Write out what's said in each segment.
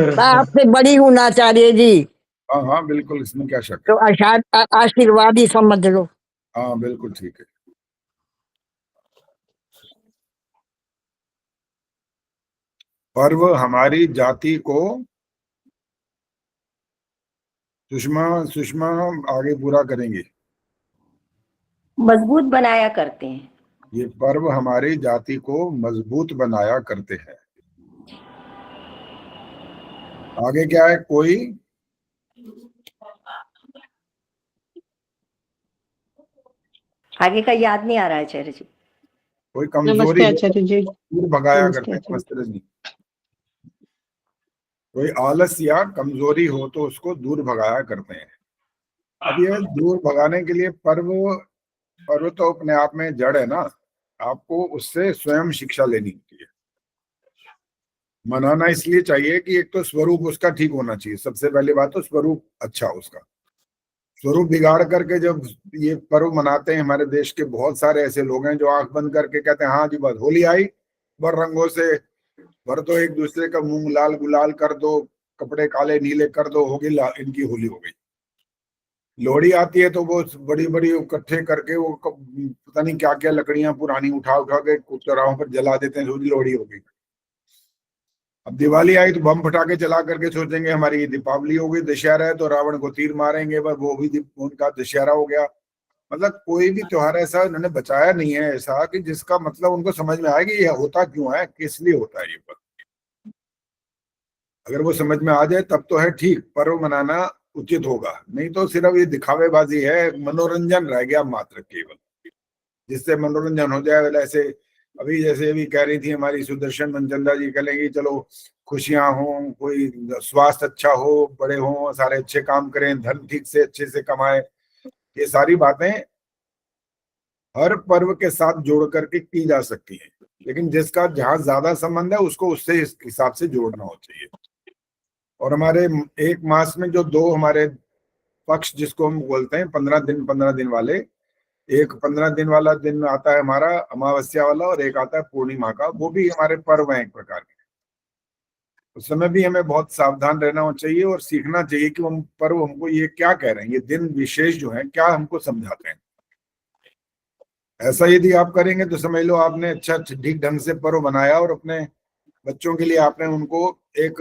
मैं आपसे बड़ी हूँ आचार्य जी, हाँ हाँ बिल्कुल, इसमें क्या शक तो है। आशीर्वाद ही समझ लो। हाँ बिल्कुल ठीक है। पर्व हमारी जाति को, सुषमा सुषमा आगे पूरा करेंगे। मजबूत बनाया करते हैं। ये पर्व हमारी जाति को मजबूत बनाया करते हैं। आगे क्या है? कोई आगे का याद नहीं आ रहा है आचार्य जी। कोई कमजोरी नमस्ते आचार्य जी। दूर भगाया नमस्ते करते हैं। आचार्य। नमस्ते रजनी। कोई आलस या कमजोरी हो तो उसको दूर भगाया करते हैं। अब ये दूर भगाने के लिए पर्व, पर्व तो अपने आप में जड़ है ना, आपको उससे स्वयं शिक्षा लेनी होती है। मनाना इसलिए चाहिए कि एक तो स्वरूप उसका ठीक होना चाहिए, सबसे पहली बात तो स्वरूप अच्छा उसका। स्वरूप बिगाड़ करके जब ये पर्व मनाते हैं, हमारे देश के बहुत सारे ऐसे लोग हैं जो आंख बंद करके कहते हैं हाँ जी बस होली आई, बर रंगों से भर दो, एक दूसरे का मुंह लाल गुलाल कर दो, कपड़े काले नीले कर दो, होगी इनकी होली हो गई। लोहड़ी आती है तो वो बड़ी बड़ी इकट्ठे करके वो पता नहीं क्या क्या लकड़ियां पुरानी उठा उठा के चौराहों पर जला देते हैं, लोहड़ी हो गई। अब दिवाली आई तो बम फटाके चला करके सोचेंगे हमारी दीपावली हो गई। दशहरा है तो रावण को तीर मारेंगे, बस वो भी उनका दशहरा हो गया। मतलब कोई भी त्योहार ऐसा उन्होंने बचाया नहीं है ऐसा कि जिसका मतलब उनको समझ में आए कि ये होता क्यों है, किस लिए होता है ये पर्व। अगर वो समझ में आ जाए तब तो है ठीक, पर्व मनाना उचित होगा। नहीं तो सिर्फ ये दिखावेबाजी है, मनोरंजन रह गया मात्र केवल, जिससे मनोरंजन हो जाए। ऐसे अभी जैसे अभी कह रही थी हमारी सुदर्शन मनचंदा जी, कह लेंगी चलो खुशियां हो, कोई स्वास्थ्य अच्छा हो, बड़े हो, सारे अच्छे काम करें, धन ठीक से अच्छे से कमाए। ये सारी बातें हर पर्व के साथ जोड़ करके की जा सकती है, लेकिन जिसका जहां ज्यादा संबंध है उसको उससे इस हिसाब से जोड़ना हो चाहिए। और हमारे एक मास में जो दो हमारे पक्ष जिसको हम बोलते हैं 15 दिन वाले, एक 15 दिन वाला दिन आता है हमारा अमावस्या वाला, और एक आता है पूर्णिमा का, वो भी हमारे पर्व हैं एक प्रकार के। उस समय भी हमें बहुत सावधान रहना चाहिए और सीखना चाहिए कि हम पर्व हमको ये क्या कह रहे हैं, ये दिन विशेष जो है क्या हमको समझाते हैं। ऐसा यदि आप करेंगे तो समझ लो आपने अच्छा ठीक ढंग से पर्व बनाया और अपने बच्चों के लिए आपने उनको एक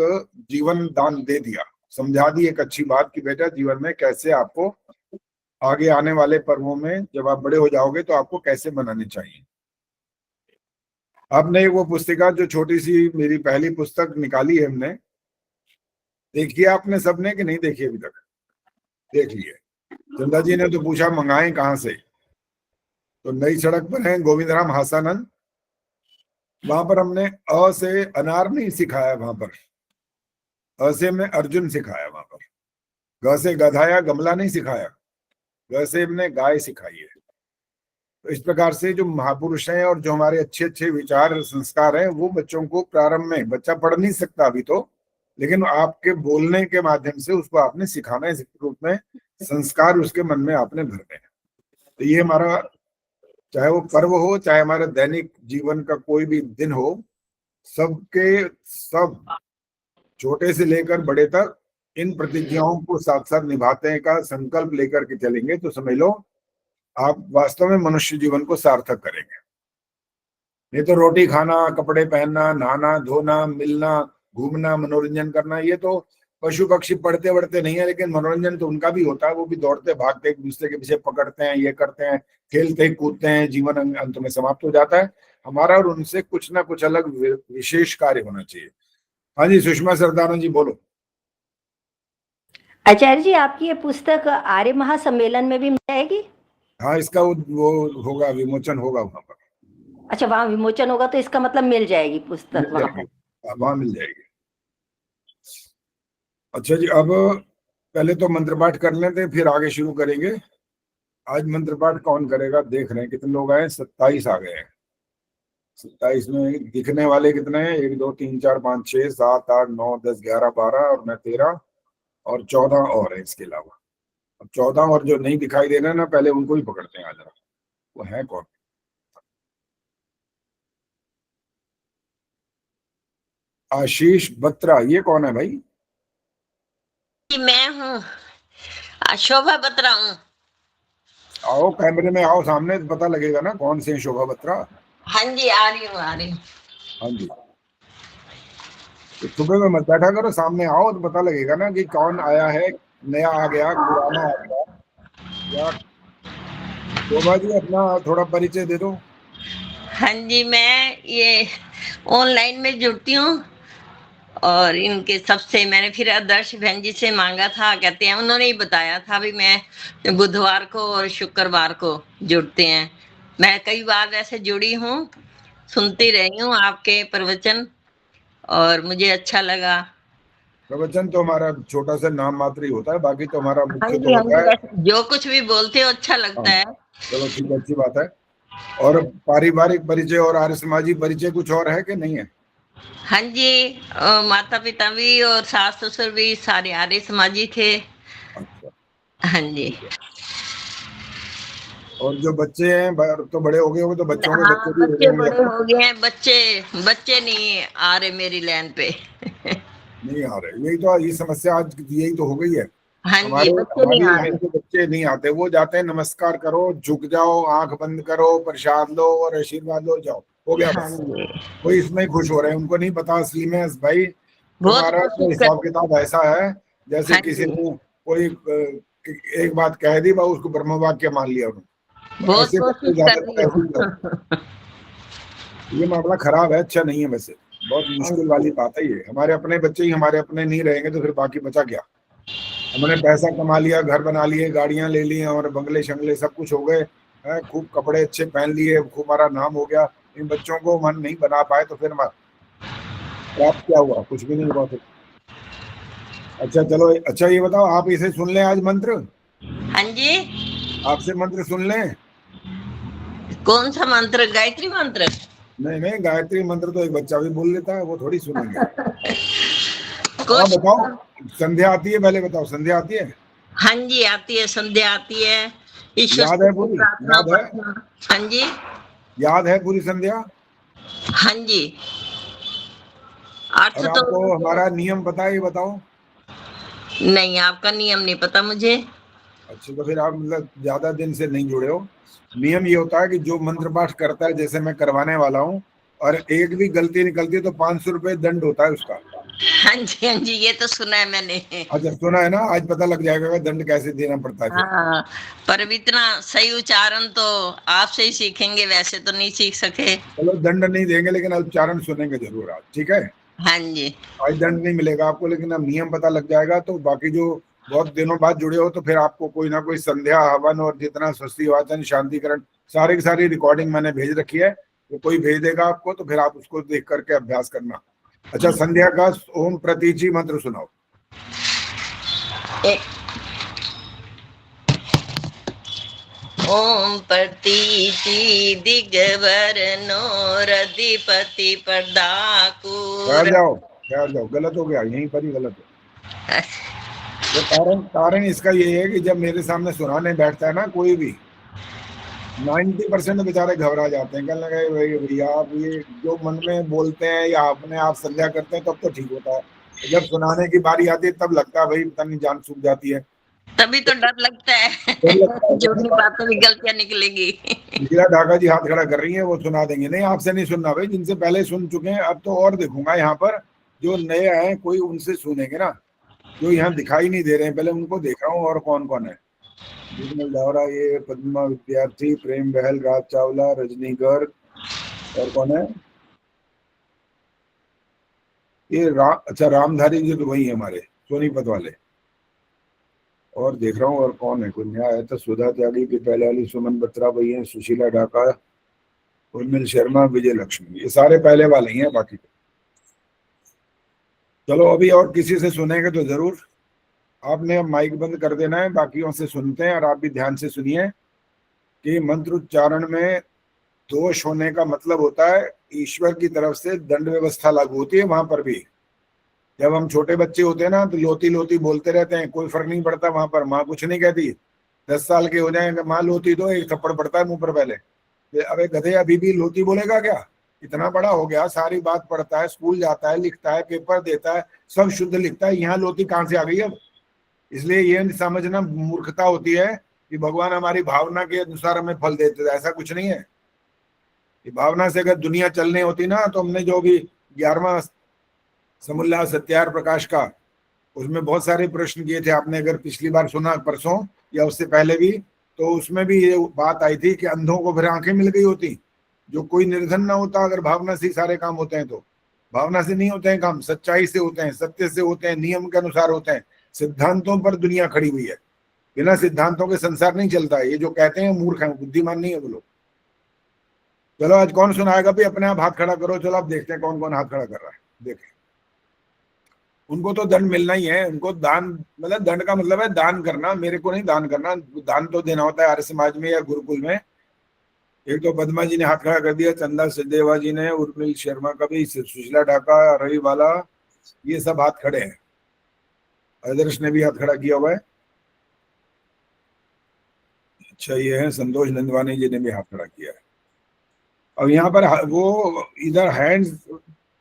जीवन दान दे दिया, समझा दी एक अच्छी बात कि बेटा जीवन में कैसे आपको आगे आने वाले पर्वों में जब आप बड़े हो जाओगे तो आपको कैसे बनाने चाहिए। आपने वो पुस्तिका जो छोटी सी मेरी पहली पुस्तक निकाली है हमने, देखी है आपने सबने कि नहीं देखी अभी तक? देख लिए। चंदा जी ने तो पूछा मंगाए कहाँ से, तो नई सड़क पर है गोविंद राम हासानंद, वहां पर हमने अ से अनार नहीं सिखाया, वहां पर अ से हमने अर्जुन सिखाया, वहां पर ग से गधाया गमला नहीं सिखाया, ग से हमने गाय सिखाई है। तो इस प्रकार से जो महापुरुष हैं और जो हमारे अच्छे अच्छे विचार संस्कार हैं वो बच्चों को प्रारंभ में, बच्चा पढ़ नहीं सकता अभी तो, लेकिन आपके बोलने के माध्यम से उसको आपने सिखाना है, इस रूप में संस्कार उसके मन में आपने भरने हैं। तो ये हमारा, चाहे वो पर्व हो चाहे हमारे दैनिक जीवन का कोई भी दिन हो, सबके सब छोटे से लेकर बड़े तक इन प्रतिज्ञाओं को साथ साथ निभाते हैं का संकल्प लेकर के चलेंगे तो समझ लो आप वास्तव में मनुष्य जीवन को सार्थक करेंगे। नहीं तो रोटी खाना, कपड़े पहनना, नहाना धोना, मिलना, घूमना, मनोरंजन करना, ये तो पशु पक्षी पढ़ते बढ़ते नहीं है, लेकिन मनोरंजन तो उनका भी होता है। वो भी दौड़ते भागते एक दूसरे के पीछे पकड़ते हैं, ये करते हैं, खेलते कूदते हैं, जीवन अंत में समाप्त हो जाता है। हमारा और उनसे कुछ ना कुछ अलग विशेष कार्य होना चाहिए। हाँ जी सुषमा सरदाना जी बोलो। आचार्य जी आपकी ये पुस्तक आर्य महासम्मेलन में भी मिल जाएगी? हाँ इसका वो होगा, विमोचन होगा वहां पर। अच्छा वहां विमोचन होगा तो इसका मतलब मिल जाएगी पुस्तक मिल वहां जाएगी, पर। वहां मिल जाएगी। अच्छा जी, अब पहले तो मंत्र पाठ कर लेते हैं फिर आगे शुरू करेंगे। आज मंत्र पाठ कौन करेगा देख रहे हैं कितने लोग आए, 27 आ गए हैं। 27 में दिखने वाले कितने हैं? 1 2 3 4 5 6 7 8 9 10 11 12 और मैं 13 और 14 और है इसके अलावा। अब 14 और जो नहीं दिखाई दे रहे हैं ना, पहले उनको ही पकड़ते हैं आज। वो है कौन? आशीष बत्रा, ये कौन है भाई? जी, मैं हूँ शोभा बत्रा हूँ। आओ कैमरे में आओ सामने, तो पता लगेगा ना कौन से हैं शोभा बत्रा। हाँ जी, आ रही हूँ आ रही हूँ। हाँ जी, तो सुबह में मत बैठा करो, सामने आओ तो पता लगेगा ना कि कौन आया है, नया आ गया, पुराना आ गया। या शोभा जी अपना थोड़ा परिचय दे दो। हाँ जी, मैं ये ऑनलाइन में जुड़ती हूँ और इनके सबसे मैंने फिर आदर्श बहन जी से मांगा था, कहते हैं उन्होंने ही बताया था भी मैं बुधवार को और शुक्रवार को जुड़ते हैं। मैं कई बार वैसे जुड़ी हूँ, सुनती रही हूँ आपके प्रवचन और मुझे अच्छा लगा। प्रवचन तो हमारा छोटा सा नाम मात्र ही होता है, बाकी तो हमारा हाँ मुख्य जी तो हाँ होता जी, है। वैसे जो कुछ भी बोलते हो अच्छा हाँ, लगता है। चलो ठीक है, अच्छी बात है। और पारिवारिक परिचय और आर्य समाजी परिचय कुछ और है कि नहीं है? हाँ जी, माता पिता भी और सास ससुर भी सारे आर्य समाजी थे। अच्छा, हाँ जी। ठीक है। और जो बच्चे हैं तो बड़े हो गए होंगे, तो बच्चों के हाँ, बच्चे भी हो गए बच्चे होंगे अब बड़े तो। हो गए हैं, बच्चे बच्चे नहीं आ रहे मेरी लाइन पे। नहीं आ रहे, यही तो ये समस्या आज यही तो हो गई है। हाँ जी, हमारे बच्चे नहीं हमारी आ लाइन रहे। के बच्चे नहीं आते, वो जाते हैं नमस्कार करो, झुक जाओ, आंख बंद करो, प्रसाद लो और आशीर्वाद लो, जाओ, हो गया हाँ बस। जी, वो इसमें खुश हो रहे हैं, उनको नहीं पता असली में भाई बहुत तुम्हारा तो कोशिश कर। हिसाब किताब ऐसा है जैसे हाँ किसी जी, ने कोई एक बात कह दी, बस उसको ब्रह्म वाक्य मान लिया उन्होंने। बहुत ऐसे बच्चे कोशिश कर रही ज्यादातर ऐसे ही हूँ। करते हैं। ये मामला खराब है, अच्छा नहीं है वैसे, बहुत हाँ मुश्किल जी, वाली बात है ये। हमारे अपने बच्चे ही हमारे अपने नहीं रहेंगे तो फिर बाकी बचा क्या? हमने पैसा कमा लिया, घर बना लिए, गाड़ियां ले ली और बंगले शंगले सब कुछ हो गए हैं, खूब कपड़े अच्छे पहन लिए, खूब हमारा नाम हो गया। इन बच्चों को मन नहीं बना पाए तो फिर प्राप्त क्या हुआ? कुछ भी नहीं हुआ फिर। अच्छा चलो, अच्छा ये बताओ, आप इसे सुन लें आज मंत्र, हाँ जी। आपसे मंत्र सुन लें। कौन सा मंत्र? गायत्री मंत्र? नहीं नहीं, गायत्री मंत्र तो एक बच्चा भी बोल लेता है, वो थोड़ी सुनेंगे। हाँ कोशिश। बताओ, संध्या आती है? पहले बताओ, संध्या आती है? हाँ जी, आती है, संध्या आती है। ईश्वर याद से है पूरी? प्रार्थना याद है? प्रार्थना। हाँ जी याद है पूरी संध्या? हाँ जी। अर्थ और तो आपको मुझे हमारा नियम पता है, ये बताओ। नहीं, आपका नियम नहीं पता मुझे। अच्छा, तो फिर आप मतलब ज्यादा दिन से नहीं जुड़े हो। नियम ये होता है कि जो मंत्र पाठ करता है, जैसे मैं करवाने वाला हूँ, और एक भी गलती निकलती है तो 500 रुपये दंड होता है उसका। हाँ जी, ये तो सुना है मैंने। अच्छा सुना है ना, आज पता लग जाएगा कि दंड कैसे देना पड़ता है फिर। हाँ, पर अब इतना सही उच्चारण तो आपसे ही सीखेंगे, वैसे तो नहीं सीख सके। चलो दंड नहीं देंगे, लेकिन उच्चारण सुनेंगे जरूर आज, ठीक है? हाँ जी। आज दंड नहीं मिलेगा आपको, लेकिन अब नियम पता लग जाएगा, तो बाकी जो बहुत दिनों बाद जुड़े हो तो फिर आपको कोई ना कोई संध्या हवन और जितना स्वस्ति वाचन शांतिकरण सारी की सारी रिकॉर्डिंग मैंने भेज रखी है, तो कोई भेज देगा आपको, तो फिर आप उसको देख करके अभ्यास करना। अच्छा, संध्या का ओम प्रतीचि मंत्र सुनाओ। ए, ओम प्रतीचि दिगवर नोरधिपति ठहर प्रदाकुर। जाओ, ठहर जाओ, गलत हो गया, यहीं पर ही गलत है। वो कारण कारण इसका ये है कि जब मेरे सामने सुनाने बैठता है ना कोई भी, 90% बेचारे घबरा जाते हैं, कहने लगे भाई भैया आप ये जो मन में बोलते हैं या अपने आप संध्या करते हैं तब तो ठीक होता है, जब सुनाने की बारी आती है तब लगता है भाई पता नहीं जान सूख जाती है। तभी तो डर लगता डर है लगता है जो कहने नहीं का। बातों में गलतियां निकलेगी। नीला ढाका जी हाथ खड़ा कर रही है, वो सुना देंगे। नहीं, आपसे नहीं सुनना भाई, जिनसे पहले सुन चुके हैं, अब तो और देखूंगा यहाँ पर जो नए हैं कोई उनसे सुनेंगे ना, जो यहाँ दिखाई नहीं दे रहे हैं, पहले उनको देख रहा हूँ और कौन कौन है। विमल दावरा, ये पद्मा विद्यार्थी, प्रेम बहल, राज चावला, रजनी गर्ग, और कौन है ये अच्छा रामधारी जी तो वही है हमारे सोनीपत वाले। और देख रहा हूँ और कौन है, कोई नया आया था, सुधा त्यागी की पहले वाली, सुमन बत्रा भई है, सुशीला ढाका, उर्मिल शर्मा, विजय लक्ष्मी, ये सारे पहले वाले ही हैं बाकी। चलो अभी और किसी से सुनेंगे तो जरूर, आपने अब माइक बंद कर देना है, बाकियों से सुनते हैं। और आप भी ध्यान से सुनिए कि मंत्र उच्चारण में दोष होने का मतलब होता है ईश्वर की तरफ से दंड व्यवस्था लागू होती है वहां पर भी। जब हम छोटे बच्चे होते हैं ना तो लोती लोती बोलते रहते हैं, कोई फर्क नहीं पड़ता, वहां पर माँ कुछ नहीं कहती। 10 साल के हो जाएंगे, माँ लोती दो, एक थप्पड़ पड़ता है मुंह पर पहले। अबे गधे, अभी भी लोती बोलेगा क्या? इतना बड़ा हो गया, सारी बात पढ़ता है, स्कूल जाता है, लिखता है, पेपर देता है, सब शुद्ध लिखता है, यहाँ लोती कहाँ से आ गई अब? इसलिए ये समझना मूर्खता होती है कि भगवान हमारी भावना के अनुसार हमें फल देते थे। ऐसा कुछ नहीं है। कि भावना से अगर दुनिया चलनी होती ना, तो हमने जो भी 11वां समुल्लाह सत्यार प्रकाश का, उसमें बहुत सारे प्रश्न किए थे। आपने अगर पिछली बार सुना, परसों या उससे पहले भी, तो उसमें भी ये बात आई थी कि अंधों को फिर आंखें मिल गई होती। जो कोई निर्धन ना होता अगर भावना से सारे काम होते हैं, तो भावना से नहीं होते हैं काम, सच्चाई से होते हैं, सत्य से होते हैं, नियम के अनुसार होते हैं। सिद्धांतों पर दुनिया खड़ी हुई है, बिना सिद्धांतों के संसार नहीं चलता है। ये जो कहते हैं मूर्ख हैं, बुद्धिमान नहीं है वो लोग। चलो आज कौन सुनाएगा भी? अपने आप हाथ खड़ा करो। चलो अब देखते हैं कौन कौन हाथ खड़ा कर रहा है। देखें, उनको तो दंड मिलना ही है। उनको दान, मतलब दंड का मतलब है दान करना। मेरे को नहीं दान करना, दान तो देना होता है आर्य समाज में या गुरुकुल में। एक तो पद्मा जी ने हाथ खड़ा कर दिया, चंदा सिद्धेवा जी ने, उर्मिल शर्मा का भी, सुशीला ढाका, रवि वाला, ये सब हाथ खड़े हैं। आदर्श ने भी हाथ खड़ा किया हुआ है। अच्छा, ये है संतोष नंदवानी जी ने भी हाथ खड़ा किया है। अब यहाँ पर वो इधर हैंड्स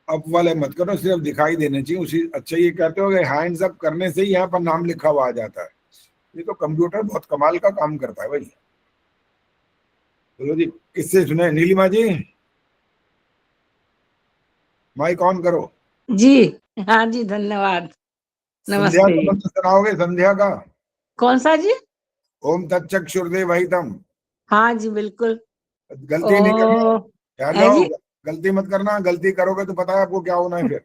अप वाले मत करो, सिर्फ दिखाई देने चाहिए उसी। अच्छा, ये कहते हो कि हैंड्स अप करने से ही यहाँ पर नाम लिखा हुआ आ जाता है। ये तो कंप्यूटर बहुत कमाल का काम करता है भाई। चलो जी, किससे सुने? नीलिमा जी, माइक ऑन करो जी। हाँ जी, धन्यवाद। संध्या नमस्ते। का मंत्र सुनाओगे? संध्या का कौन सा जी? ओम तत्चक्षुर्देवहितम। हाँ जी, बिल्कुल। गलती नहीं करना, ओ ठहर है जाओ, जी। गलती मत करना। गलती करोगे तो पता है आपको क्या होना है फिर।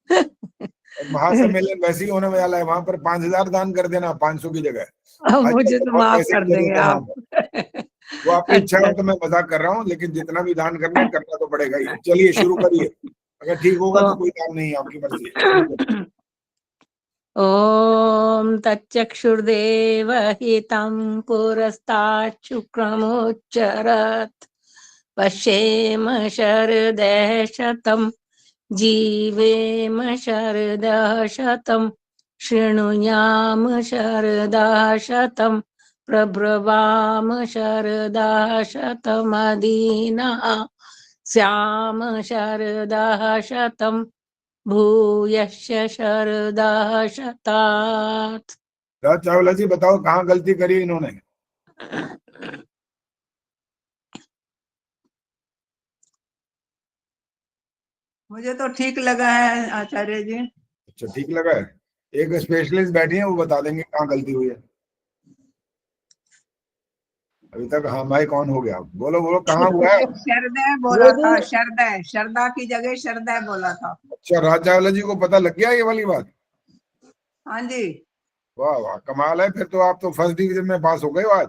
और महासम्मेलन वैसे ही होने वाला है, वहां पर 5000 दान कर देना 500 की जगह। अब आजकल मुझे तो तो बहुत माफ पैसे कर की देंगे जरूरत है वहां आप। पर। वो आपकी इच्छा हो अच्छा। तो मैं मजाक कर रहा हूँ, लेकिन जितना भी दान करना है करना तो पड़ेगा ही। चलिए शुरू करिए। अगर ठीक होगा तो कोई दान नहीं है, आपकी मर्जी है। शुरू करिए। ओम तच्चक्षुर्देवहितं पुरस्तात् शुक्रमुच्चरत् पश्येम शरदः शतं जीवेम शरदः शतं शृणुयाम शरदः शतं प्रब्रवाम शरदः शतमदीनः स्याम शरदः शतं भूयश्च शरदः शतात्। राज चावला जी बताओ, कहाँ गलती करी इन्होंने? मुझे तो ठीक लगा है आचार्य जी। अच्छा, ठीक लगा है। एक स्पेशलिस्ट बैठी है, वो बता देंगे कहाँ गलती हुई है। अभी तक हाँ माइक ऑन हो गया। बोलो बोलो, कहाँ हुआ है? शरदय बोला था, शरदय, शरदा की जगह शरदय बोला था। अच्छा, राज चावला जी को पता लग गया ये वाली बात? हाँ जी। वाह वाह, कमाल है। फिर तो आप तो फर्स्ट डिवीजन में पास हो गए आज।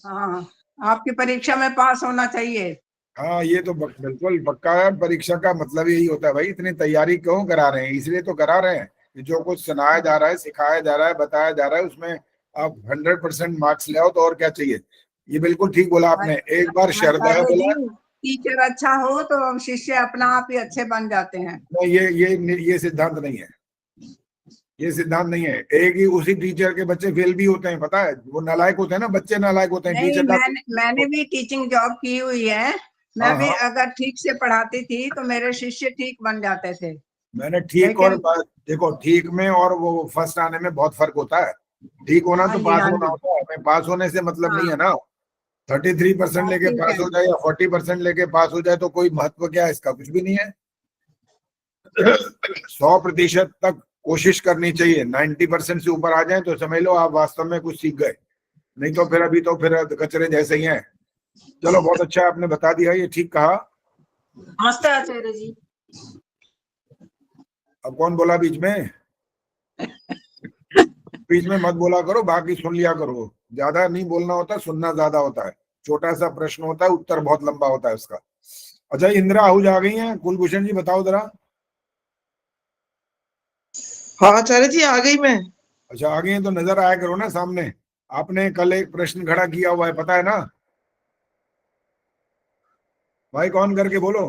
हाँ, आपकी परीक्षा में पास होना चाहिए। हाँ, ये तो बिल्कुल पक्का है। परीक्षा का मतलब यही होता है भाई। इतनी तैयारी क्यों करा रहे हैं? इसलिए तो करा रहे हैं कि जो कुछ सुनाया जा रहा है, सिखाया जा रहा है, बताया जा रहा है, उसमें आप 100% मार्क्स ले आओ, तो और क्या चाहिए। ये बिल्कुल ठीक बोला आपने। एक बार श्रद्धा आचार्य बोला। जी, टीचर अच्छा हो तो शिष्य अपना आप ही अच्छे बन जाते हैं। नहीं, ये सिद्धांत नहीं है। ये सिद्धांत नहीं है। एक ही उसी टीचर के बच्चे फेल भी होते हैं, पता है। वो नालायक होते हैं ना, बच्चे नालायक होते हैं। नहीं, टीचर का मैंने भी टीचिंग जॉब की हुई है। मैं हाँ भी हाँ, अगर ठीक से पढ़ाती थी तो मेरे शिष्य ठीक बन जाते थे। मैंने ठीक और लेकिन देखो, ठीक में और वो फर्स्ट आने में बहुत फर्क होता है। ठीक होना हाँ तो जी, पास हाँ होना जी, होता है। हमें पास होने से मतलब नहीं है हाँ, ना। 33% बात लेके ठीक पास है। हो जाए या 40% लेके पास हो जाए तो कोई महत्व क्या है इसका? कुछ भी नहीं है। 100% तक कोशिश करनी चाहिए। 90% से ऊपर आ जाए तो समझ लो आप वास्तव में कुछ सीख गए। नहीं तो फिर अभी तो फिर कचरे जैसे ही हैं। चलो, बहुत अच्छा आपने बता दिया, ये ठीक कहा। नमस्ते आचार्य जी। अब कौन बोला बीच में? बीच में मत बोला करो, बाकी सुन लिया करो। ज्यादा नहीं बोलना होता, सुनना ज्यादा होता है। छोटा सा प्रश्न होता है, उत्तर बहुत लंबा होता है उसका। अच्छा, इंदिरा आहूजा आ गई हैं। कुलभूषण जी बताओ जरा। हाँ आचार्य जी, आ गई मैं। अच्छा, आ गई हैं तो नजर आया करो ना सामने। आपने कल एक प्रश्न खड़ा किया हुआ है, पता है ना? माइक ऑन करके बोलो।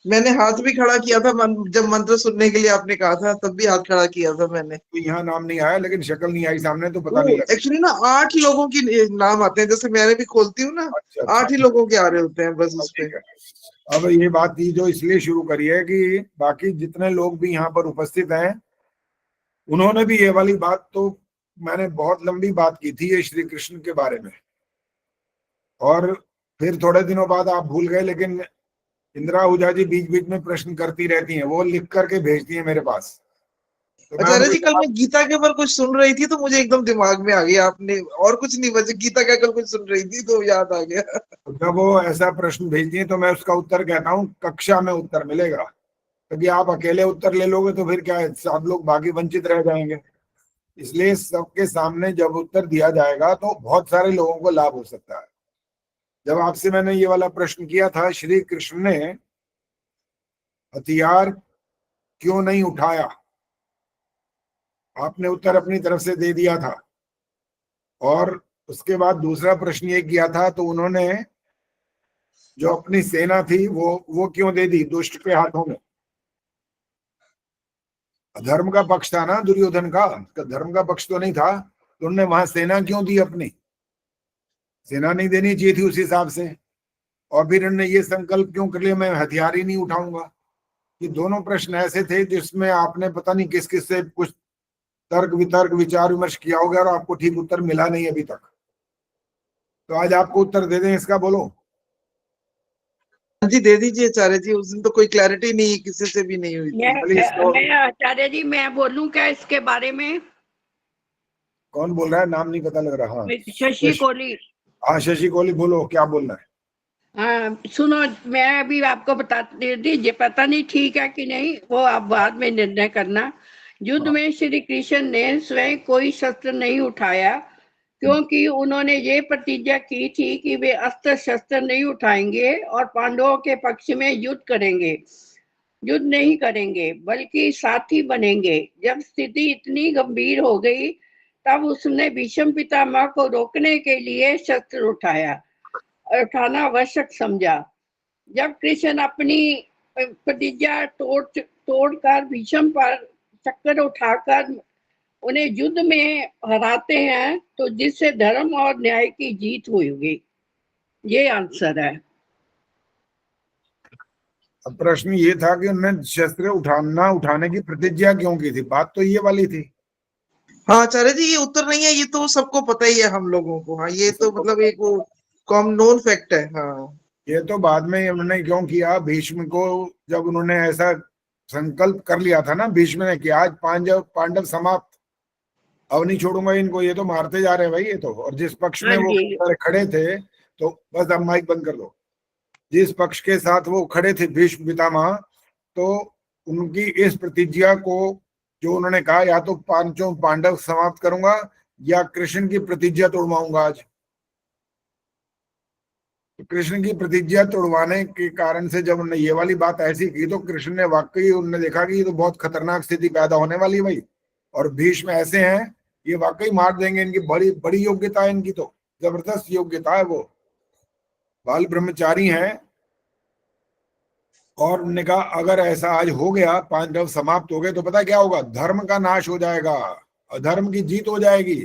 मैंने हाथ भी खड़ा किया था जब मंत्र सुनने के लिए आपने कहा था, तब भी हाथ खड़ा किया था मैंने। तो यहाँ नाम नहीं आया, लेकिन शक्ल नहीं आई सामने, तो पता नहीं लगा। एक्चुअली ना 8 लोगों की नाम आते हैं, जैसे मैंने भी खोलती हूँ ना, अच्छा अच्छा, 8 ही लोगों के आ रहे होते हैं बस उस पे। ठीक है। अब ये बात थी जो इसलिए शुरू करी है कि बाकी जितने लोग भी यहाँ पर उपस्थित हैं, उन्होंने भी ये वाली बात, तो मैंने बहुत लंबी बात की थी ये श्री कृष्ण के बारे में, और फिर थोड़े दिनों बाद आप भूल गए, लेकिन इंदिरा आहूजा जी बीच बीच में प्रश्न करती रहती हैं, वो लिख करके भेजती हैं मेरे पास। तो मैं आचार्य जी उनको कल मैं गीता के ऊपर कुछ सुन रही थी तो मुझे एकदम दिमाग में आ गया, आपने और कुछ नहीं, बस गीता का कल कुछ सुन रही थी तो याद आ गया। जब वो ऐसा प्रश्न भेजती हैं तो मैं उसका उत्तर कहता हूँ कक्षा में उत्तर मिलेगा, क्योंकि आप अकेले उत्तर ले लोगे तो फिर क्या है, सब लोग बाकी वंचित रह जाएंगे। इसलिए सबके सामने जब उत्तर दिया जाएगा तो बहुत सारे लोगों को लाभ हो सकता है। जब आपसे मैंने ये वाला प्रश्न किया था, श्री कृष्ण ने हथियार क्यों नहीं उठाया, आपने उत्तर अपनी तरफ से दे दिया था। और उसके बाद दूसरा प्रश्न ये किया था, तो उन्होंने जो अपनी सेना थी वो क्यों दे दी दुष्ट के हाथों में। धर्म का पक्ष था ना दुर्योधन का, धर्म का पक्ष तो नहीं था, तो उन्होंने वहां सेना क्यों दी अपनी, सेना नहीं देनी चाहिए थी उस हिसाब से। और फिर उन्होंने ये संकल्प क्यों कर लिया मैं हथियार ही नहीं उठाऊंगा। ये दोनों प्रश्न ऐसे थे जिसमें आपने पता नहीं किस किस से कुछ तर्क वितर्क विचार विमर्श किया होगा और आपको ठीक उत्तर मिला नहीं अभी तक। तो आज आपको उत्तर दे दें इसका, बोलो। हाँ जी दे दीजिए आचार्य जी, उस दिन तो कोई क्लैरिटी नहीं किसी से भी नहीं हुई थी। मैं आचार्य जी मैं बोलूं क्या इसके बारे में? कौन बोल रहा है, नाम नहीं पता लग रहा। हाँ शशि कोहली। हाँ शशि कोहली, बोलो क्या बोलना है। हाँ सुनो, मैं अभी आपको बता दीजिए, पता नहीं ठीक है कि नहीं, वो आप बाद में निर्णय करना। युद्ध में श्री कृष्ण ने स्वयं कोई शस्त्र नहीं उठाया, क्योंकि उन्होंने ये प्रतिज्ञा की थी कि वे अस्त्र शस्त्र नहीं उठाएंगे और पांडवों के पक्ष में युद्ध नहीं करेंगे बल्कि साथी बनेंगे। जब स्थिति इतनी गंभीर हो गई तब उसने भीष्म पितामह को रोकने के लिए शस्त्र उठाना आवश्यक समझा। जब कृष्ण अपनी प्रतिज्ञा तोड़कर भीष्म पर चक्कर उठाकर उन्हें युद्ध में हराते हैं तो जिससे धर्म और न्याय की जीत होगी। ये आंसर है। अब प्रश्न ये था कि उन्होंने शस्त्र उठाने की प्रतिज्ञा क्यों की थी, बात तो ये वाली थी। हाँ आचार्य जी ये उत्तर नहीं है, ये तो सबको पता ही है हम लोगों को। हाँ ये तो मतलब एक वो कॉमन नोन फैक्ट है। हाँ ये तो बाद में उन्होंने क्यों किया, भीष्म को जब उन्होंने ऐसा संकल्प कर लिया था ना भीष्म ने कि आज पांडव समाप्त, अब नहीं छोड़ूंगा इनको, ये तो मारते जा रहे हैं भाई ये तो। और जिस पक्ष में वो खड़े थे, तो बस अब माइक बंद कर दो, जिस पक्ष के साथ वो खड़े थे भीष्म पितामह, तो उनकी इस प्रतिज्ञा को जो उन्होंने कहा, या तो पांचों पांडव समाप्त करूंगा या कृष्ण की प्रतिज्ञा तोड़वाऊंगा आज। तो कृष्ण की प्रतिज्ञा तोड़वाने के कारण से जब उन्होंने ये वाली बात ऐसी की, तो कृष्ण ने वाकई उन्होंने देखा कि ये तो बहुत खतरनाक स्थिति पैदा होने वाली है भाई, और भीष्म ऐसे हैं ये वाकई मार देंगे, इनकी बड़ी बड़ी योग्यता है, इनकी तो जबरदस्त योग्यता है, वो बाल ब्रह्मचारी हैं। और उन्होंने कहा अगर ऐसा आज हो गया, पांडव समाप्त हो गए, तो पता क्या होगा, धर्म का नाश हो जाएगा, अधर्म की जीत हो जाएगी।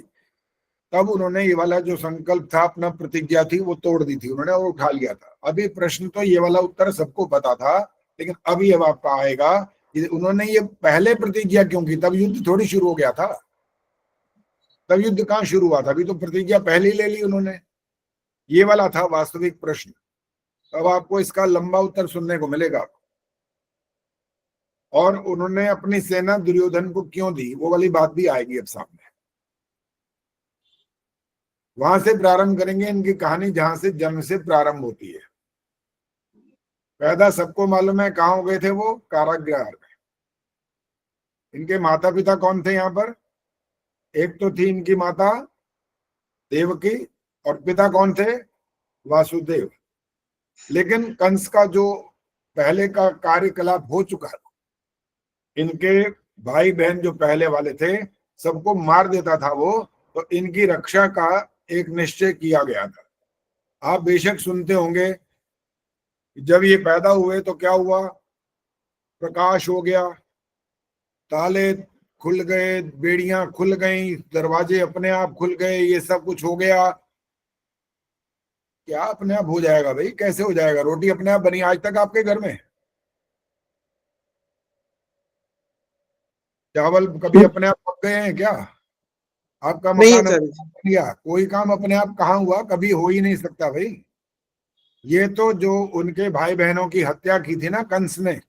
तब उन्होंने ये वाला जो संकल्प था, अपना प्रतिज्ञा थी, वो तोड़ दी थी उन्होंने और उठा लिया था। अभी प्रश्न तो ये वाला उत्तर सबको पता था, लेकिन अभी अब आपका आएगा उन्होंने ये पहले प्रतिज्ञा क्यों की, तब युद्ध थोड़ी शुरू हो गया था, तब युद्ध कहाँ शुरू हुआ था, अभी तो प्रतिज्ञा पहले ही ले ली उन्होंने। ये वाला था वास्तविक प्रश्न। अब आपको इसका लंबा उत्तर सुनने को मिलेगा। और उन्होंने अपनी सेना दुर्योधन को क्यों दी, वो वाली बात भी आएगी अब सामने। वहां से प्रारंभ करेंगे इनकी कहानी, जहां से जन्म से प्रारंभ होती है। पैदा सबको मालूम है कहाँ हो गए थे वो, कारागृह में। इनके माता पिता कौन थे यहाँ पर, एक तो थी इनकी माता देवकी और पिता कौन थे, वासुदेव। लेकिन कंस का जो पहले का कार्यकलाप हो चुका है, इनके भाई बहन जो पहले वाले थे सबको मार देता था वो, तो इनकी रक्षा का एक निश्चय किया गया था। आप बेशक सुनते होंगे जब ये पैदा हुए तो क्या हुआ, प्रकाश हो गया, ताले खुल गए, बेड़ियां खुल गई, दरवाजे अपने आप खुल गए, ये सब कुछ हो गया। क्या अपने आप हो जाएगा भाई, कैसे हो जाएगा, रोटी अपने आप बनी आज तक आपके घर में? चावल कभी अपने आप पक गए हैं क्या? आपका नहीं मकान आचार्य जी। बन गया, कोई काम अपने आप कहाँ हुआ? कभी हो ही नहीं सकता भाई। ये तो जो उनके भाई बहनों की हत्या की थी ना कंस ने,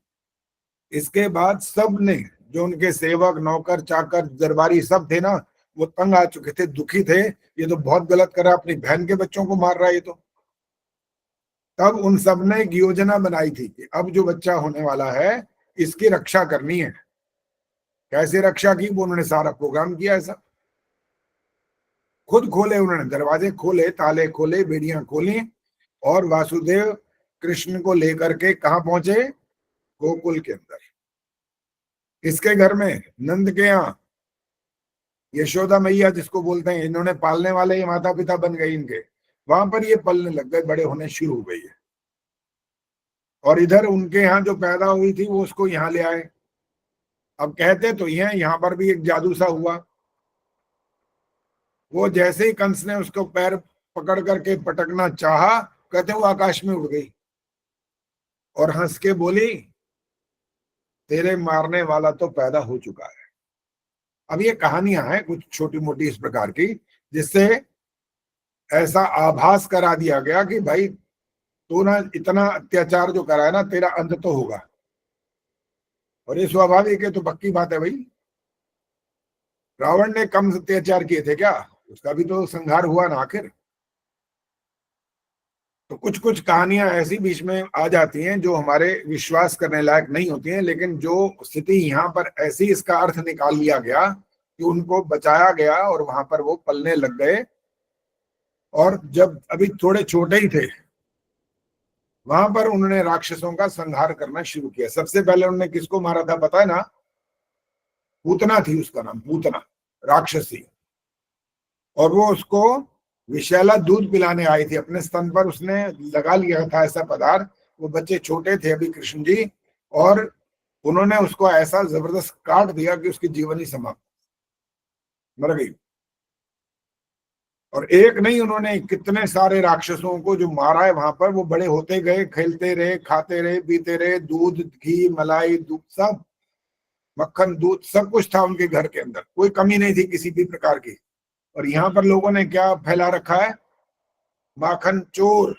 इसके बाद सब ने, जो उनके सेवक नौकर चाकर दरबारी सब थे ना, वो तंग आ चुके थे, दुखी थे। ये तो बहुत गलत कर रहा, अपनी बहन के बच्चों को मार रहा है ये तो। तब उन सब ने एक योजना बनाई थी कि अब जो बच्चा होने वाला है इसकी रक्षा करनी है। कैसे रक्षा की, वो उन्होंने सारा प्रोग्राम किया ऐसा। खुद खोले उन्होंने, दरवाजे खोले, ताले खोले, बेड़ियां खोली, और वासुदेव कृष्ण को लेकर के कहा पहुंचे? गोकुल के अंदर। किसके घर में? नंद के यहाँ। यशोदा मैया जिसको बोलते हैं, इन्होंने पालने वाले ही माता पिता बन गए इनके, वहां पर ये पलने लग गए, बड़े होने शुरू हो गई है। और इधर उनके यहाँ जो पैदा हुई थी वो उसको यहाँ ले आए। अब कहते तो यहाँ पर भी एक जादू सा हुआ। वो जैसे ही कंस ने उसको पैर पकड़ करके पटकना चाहा, कहते वो आकाश में उड़ गई और हंस के बोली, तेरे मारने वाला तो पैदा हो चुका है। अब ये कहानियां हैं कुछ छोटी मोटी इस प्रकार की, जिससे ऐसा आभास करा दिया गया कि भाई तू ना इतना अत्याचार जो करा है ना, तेरा अंत तो होगा। और ये स्वाभाविक है, तो पक्की बात है भाई। रावण ने कम अत्याचार किए थे क्या? उसका भी तो संहार हुआ ना आखिर। तो कुछ कुछ कहानियां ऐसी बीच में आ जाती हैं जो हमारे विश्वास करने लायक नहीं होती हैं, लेकिन जो स्थिति यहाँ पर ऐसी, इसका अर्थ निकाल लिया गया कि उनको बचाया गया और वहां पर वो पलने लग गए। और जब अभी थोड़े छोटे ही थे, वहां पर उन्होंने राक्षसों का संहार करना शुरू किया। सबसे पहले उन्होंने किसको मारा था पता है ना? पूतना थी उसका नाम, पूतना राक्षसी। और वो उसको विषैला दूध पिलाने आई थी, अपने स्तन पर उसने लगा लिया था ऐसा पदार्थ। वो बच्चे छोटे थे अभी कृष्ण जी, और उन्होंने उसको ऐसा जबरदस्त काट दिया कि उसकी जीवन ही समाप्त, मर गई। और एक नहीं, उन्होंने कितने सारे राक्षसों को जो मारा है वहां पर, वो बड़े होते गए, खेलते रहे, खाते रहे, पीते रहे, दूध घी मलाई दूध सब, मक्खन दूध सब कुछ था उनके घर के अंदर, कोई कमी नहीं थी किसी भी प्रकार की। और यहाँ पर लोगों ने क्या फैला रखा है? माखन चोर।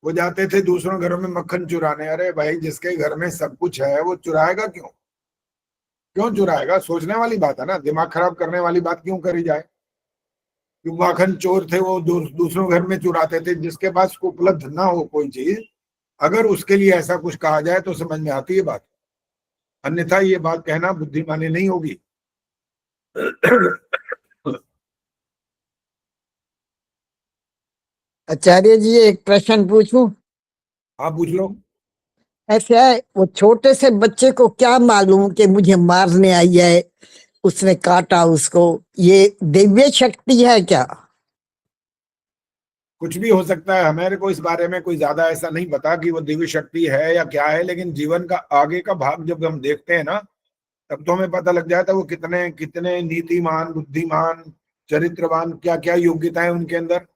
वो जाते थे दूसरों घरों में मक्खन चुराने। अरे भाई, जिसके घर में सब कुछ है वो चुराएगा क्यों? क्यों चुराएगा? सोचने वाली बात है ना, दिमाग खराब करने वाली बात क्यों करी जाए? क्यों? माखन चोर थे वो, दूसरों घर में चुराते थे। जिसके पास उपलब्ध ना हो कोई चीज, अगर उसके लिए ऐसा कुछ कहा जाए तो समझ में आती है बात, अन्यथा ये बात कहना बुद्धिमानी नहीं होगी। आचार्य जी एक प्रश्न पूछूं? आप पूछ लो। ऐसे है, वो छोटे से बच्चे को क्या मालूम कि मुझे मारने आई है, उसने काटा उसको? ये दिव्य शक्ति है क्या? कुछ भी हो सकता है, हमारे को इस बारे में कोई ज्यादा ऐसा नहीं पता कि वो दिव्य शक्ति है या क्या है, लेकिन जीवन का आगे का भाग जब हम देखते हैं ना, तब तो हमें पता लग जाता है वो कितने कितने नीतिमान, बुद्धिमान, चरित्रवान, क्या क्या योग्यताएं उनके अंदर।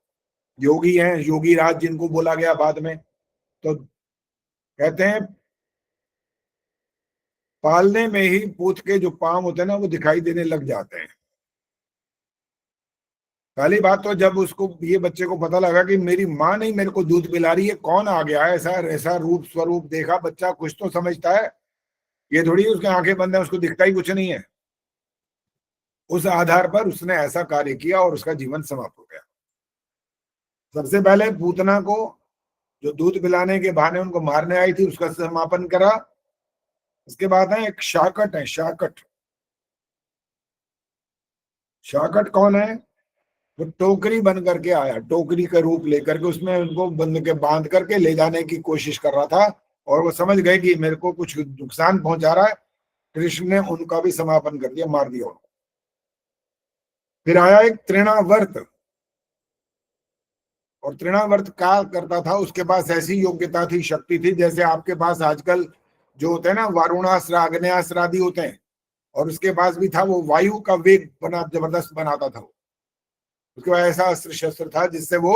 योगी हैं, योगी राज जिनको बोला गया बाद में। तो कहते हैं पालने में ही पूत के जो पांव होते हैं ना, वो दिखाई देने लग जाते हैं। पहली बात तो जब उसको, ये बच्चे को पता लगा कि मेरी माँ नहीं मेरे को दूध पिला रही है, कौन आ गया है, ऐसा ऐसा रूप स्वरूप देखा, बच्चा कुछ तो समझता है। ये थोड़ी उसके आंखें बंद है, उसको दिखता ही कुछ नहीं है। उस आधार पर उसने ऐसा कार्य किया और उसका जीवन समाप्त हो गया। सबसे पहले पूतना को, जो दूध पिलाने के बहाने उनको मारने आई थी, उसका समापन करा। उसके बाद है एक शाकट है, शाकट। शाकट कौन है? वो टोकरी बन करके आया, टोकरी का रूप लेकर के, उसमें उनको बंद के बांध करके ले जाने की कोशिश कर रहा था। और वो समझ गए कि मेरे को कुछ नुकसान पहुंचा रहा है। कृष्ण ने उनका भी समापन कर दिया, मार दिया उनको। फिर आया एक तृणावर्त। और तृणावर्त क्या करता था? उसके पास ऐसी योग्यता थी, शक्ति थी, जैसे आपके पास आजकल जो होते हैं ना वारुणास्त्र, आग्नेयास्त्र आदि होते हैं। और उसके पास भी था, वो वायु का वेग बना, जबरदस्त बनाता था। उसके बाद ऐसा अस्त्र शस्त्र था जिससे वो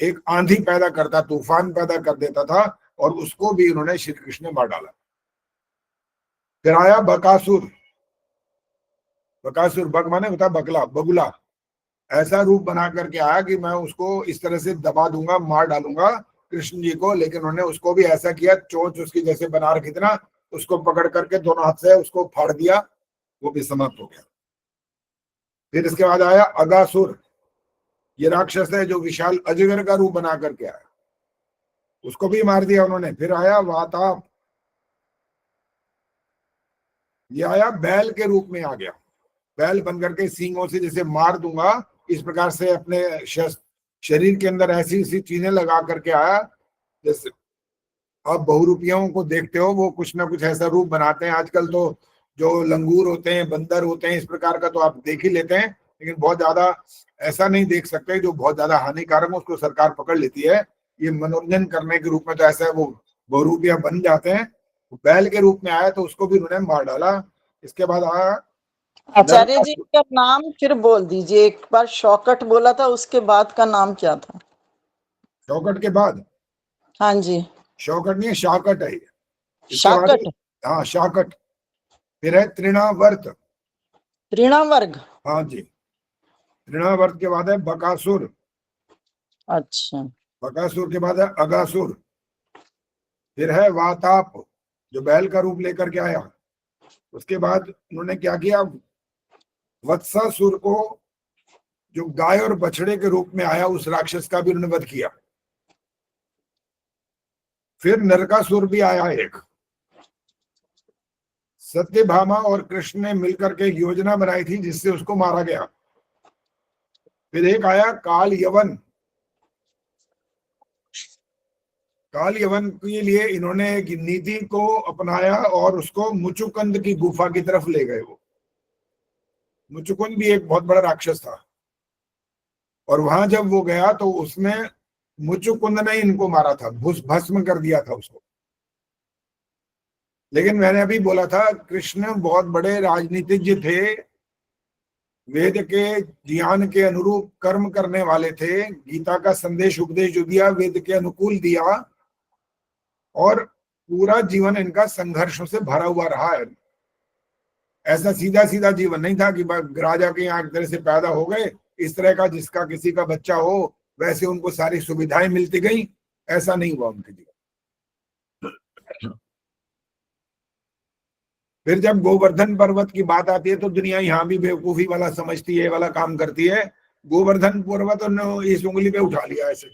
एक आंधी पैदा करता, तूफान पैदा कर देता था। और उसको भी उन्होंने, श्री कृष्ण ने मार डाला। फिर आया बकासुर। बकासुर, बक माने होता बगला, बगुला। ऐसा रूप बना करके आया कि मैं उसको इस तरह से दबा दूंगा, मार डालूंगा कृष्ण जी को। लेकिन उन्होंने उसको भी ऐसा किया, चोंच उसकी जैसे बना रखी थी ना, उसको पकड़ करके दोनों हाथ से उसको फाड़ दिया, वो भी समाप्त हो गया। फिर इसके बाद आया अगासुर। ये राक्षस है जो विशाल अजगर का रूप बना करके आया, उसको भी मार दिया उन्होंने। फिर आया वाताप, ये आया बैल के रूप में आ गया, बैल बन करके सींगों से जैसे मार दूंगा इस प्रकार से अपने शरीर के अंदर ऐसी ऐसी चीजें लगा करके आया। जैसे आप बहुरूपियों को देखते हो, वो कुछ ना कुछ ऐसा रूप बनाते हैं। आजकल तो जो लंगूर होते हैं, बंदर होते हैं, इस प्रकार का तो आप देख ही लेते हैं, लेकिन बहुत ज्यादा ऐसा नहीं देख सकते जो बहुत ज्यादा हानिकारक, उसको सरकार पकड़ लेती है। ये मनोरंजन करने के रूप में तो ऐसा है, वो बहुरूपिया बन जाते हैं। बैल के रूप में आया तो उसको भी उन्होंने मार डाला। इसके बाद आया आचार्य जी का नाम फिर बोल दीजिए एक बार। शौकट बोला था, उसके बाद का नाम क्या था? शौकट के बाद, हाँ जी, शौकट नहीं है, शाकट है। शाकट। हाँ, शाकट। फिर है तृणावर्त। तृणावर्ग। हाँ जी, तृणावर्त के बाद है बकासुर। अच्छा। बकासुर के बाद है अगासुर। फिर है वाताप, जो बैल का रूप लेकर के आया। उसके बाद उन्होंने क्या किया, वत्सासुर को, जो गाय और बछड़े के रूप में आया, उस राक्षस का भी उन्होंने वध किया। फिर नरकासुर भी आया एक। सत्यभामा और कृष्ण ने मिलकर के एक योजना बनाई थी जिससे उसको मारा गया। फिर एक आया काल यवन। काल यवन के लिए इन्होंने एक नीति को अपनाया और उसको मुचुकुंद की गुफा की तरफ ले गए। वो मुचुकुंद भी एक बहुत बड़ा राक्षस था, और वहां जब वो गया तो उसने, मुचुकुंद ने इनको मारा था, भस्म कर दिया था उसको। लेकिन मैंने अभी बोला था, कृष्ण बहुत बड़े राजनीतिज्ञ थे, वेद के ज्ञान के अनुरूप कर्म करने वाले थे। गीता का संदेश उपदेश जो दिया, वेद के अनुकूल दिया, और पूरा जीवन इनका संघर्षों से भरा हुआ रहा है। ऐसा सीधा सीधा जीवन नहीं था कि राजा के यहाँ एक तरह से पैदा हो गए, इस तरह का जिसका किसी का बच्चा हो वैसे उनको सारी सुविधाएं मिलती गई, ऐसा नहीं हुआ उनके जीवन। फिर जब गोवर्धन पर्वत की बात आती है तो दुनिया यहाँ भी बेवकूफी वाला समझती है, वाला काम करती है। गोवर्धन पर्वत उन्होंने इस उंगली पे उठा लिया ऐसे।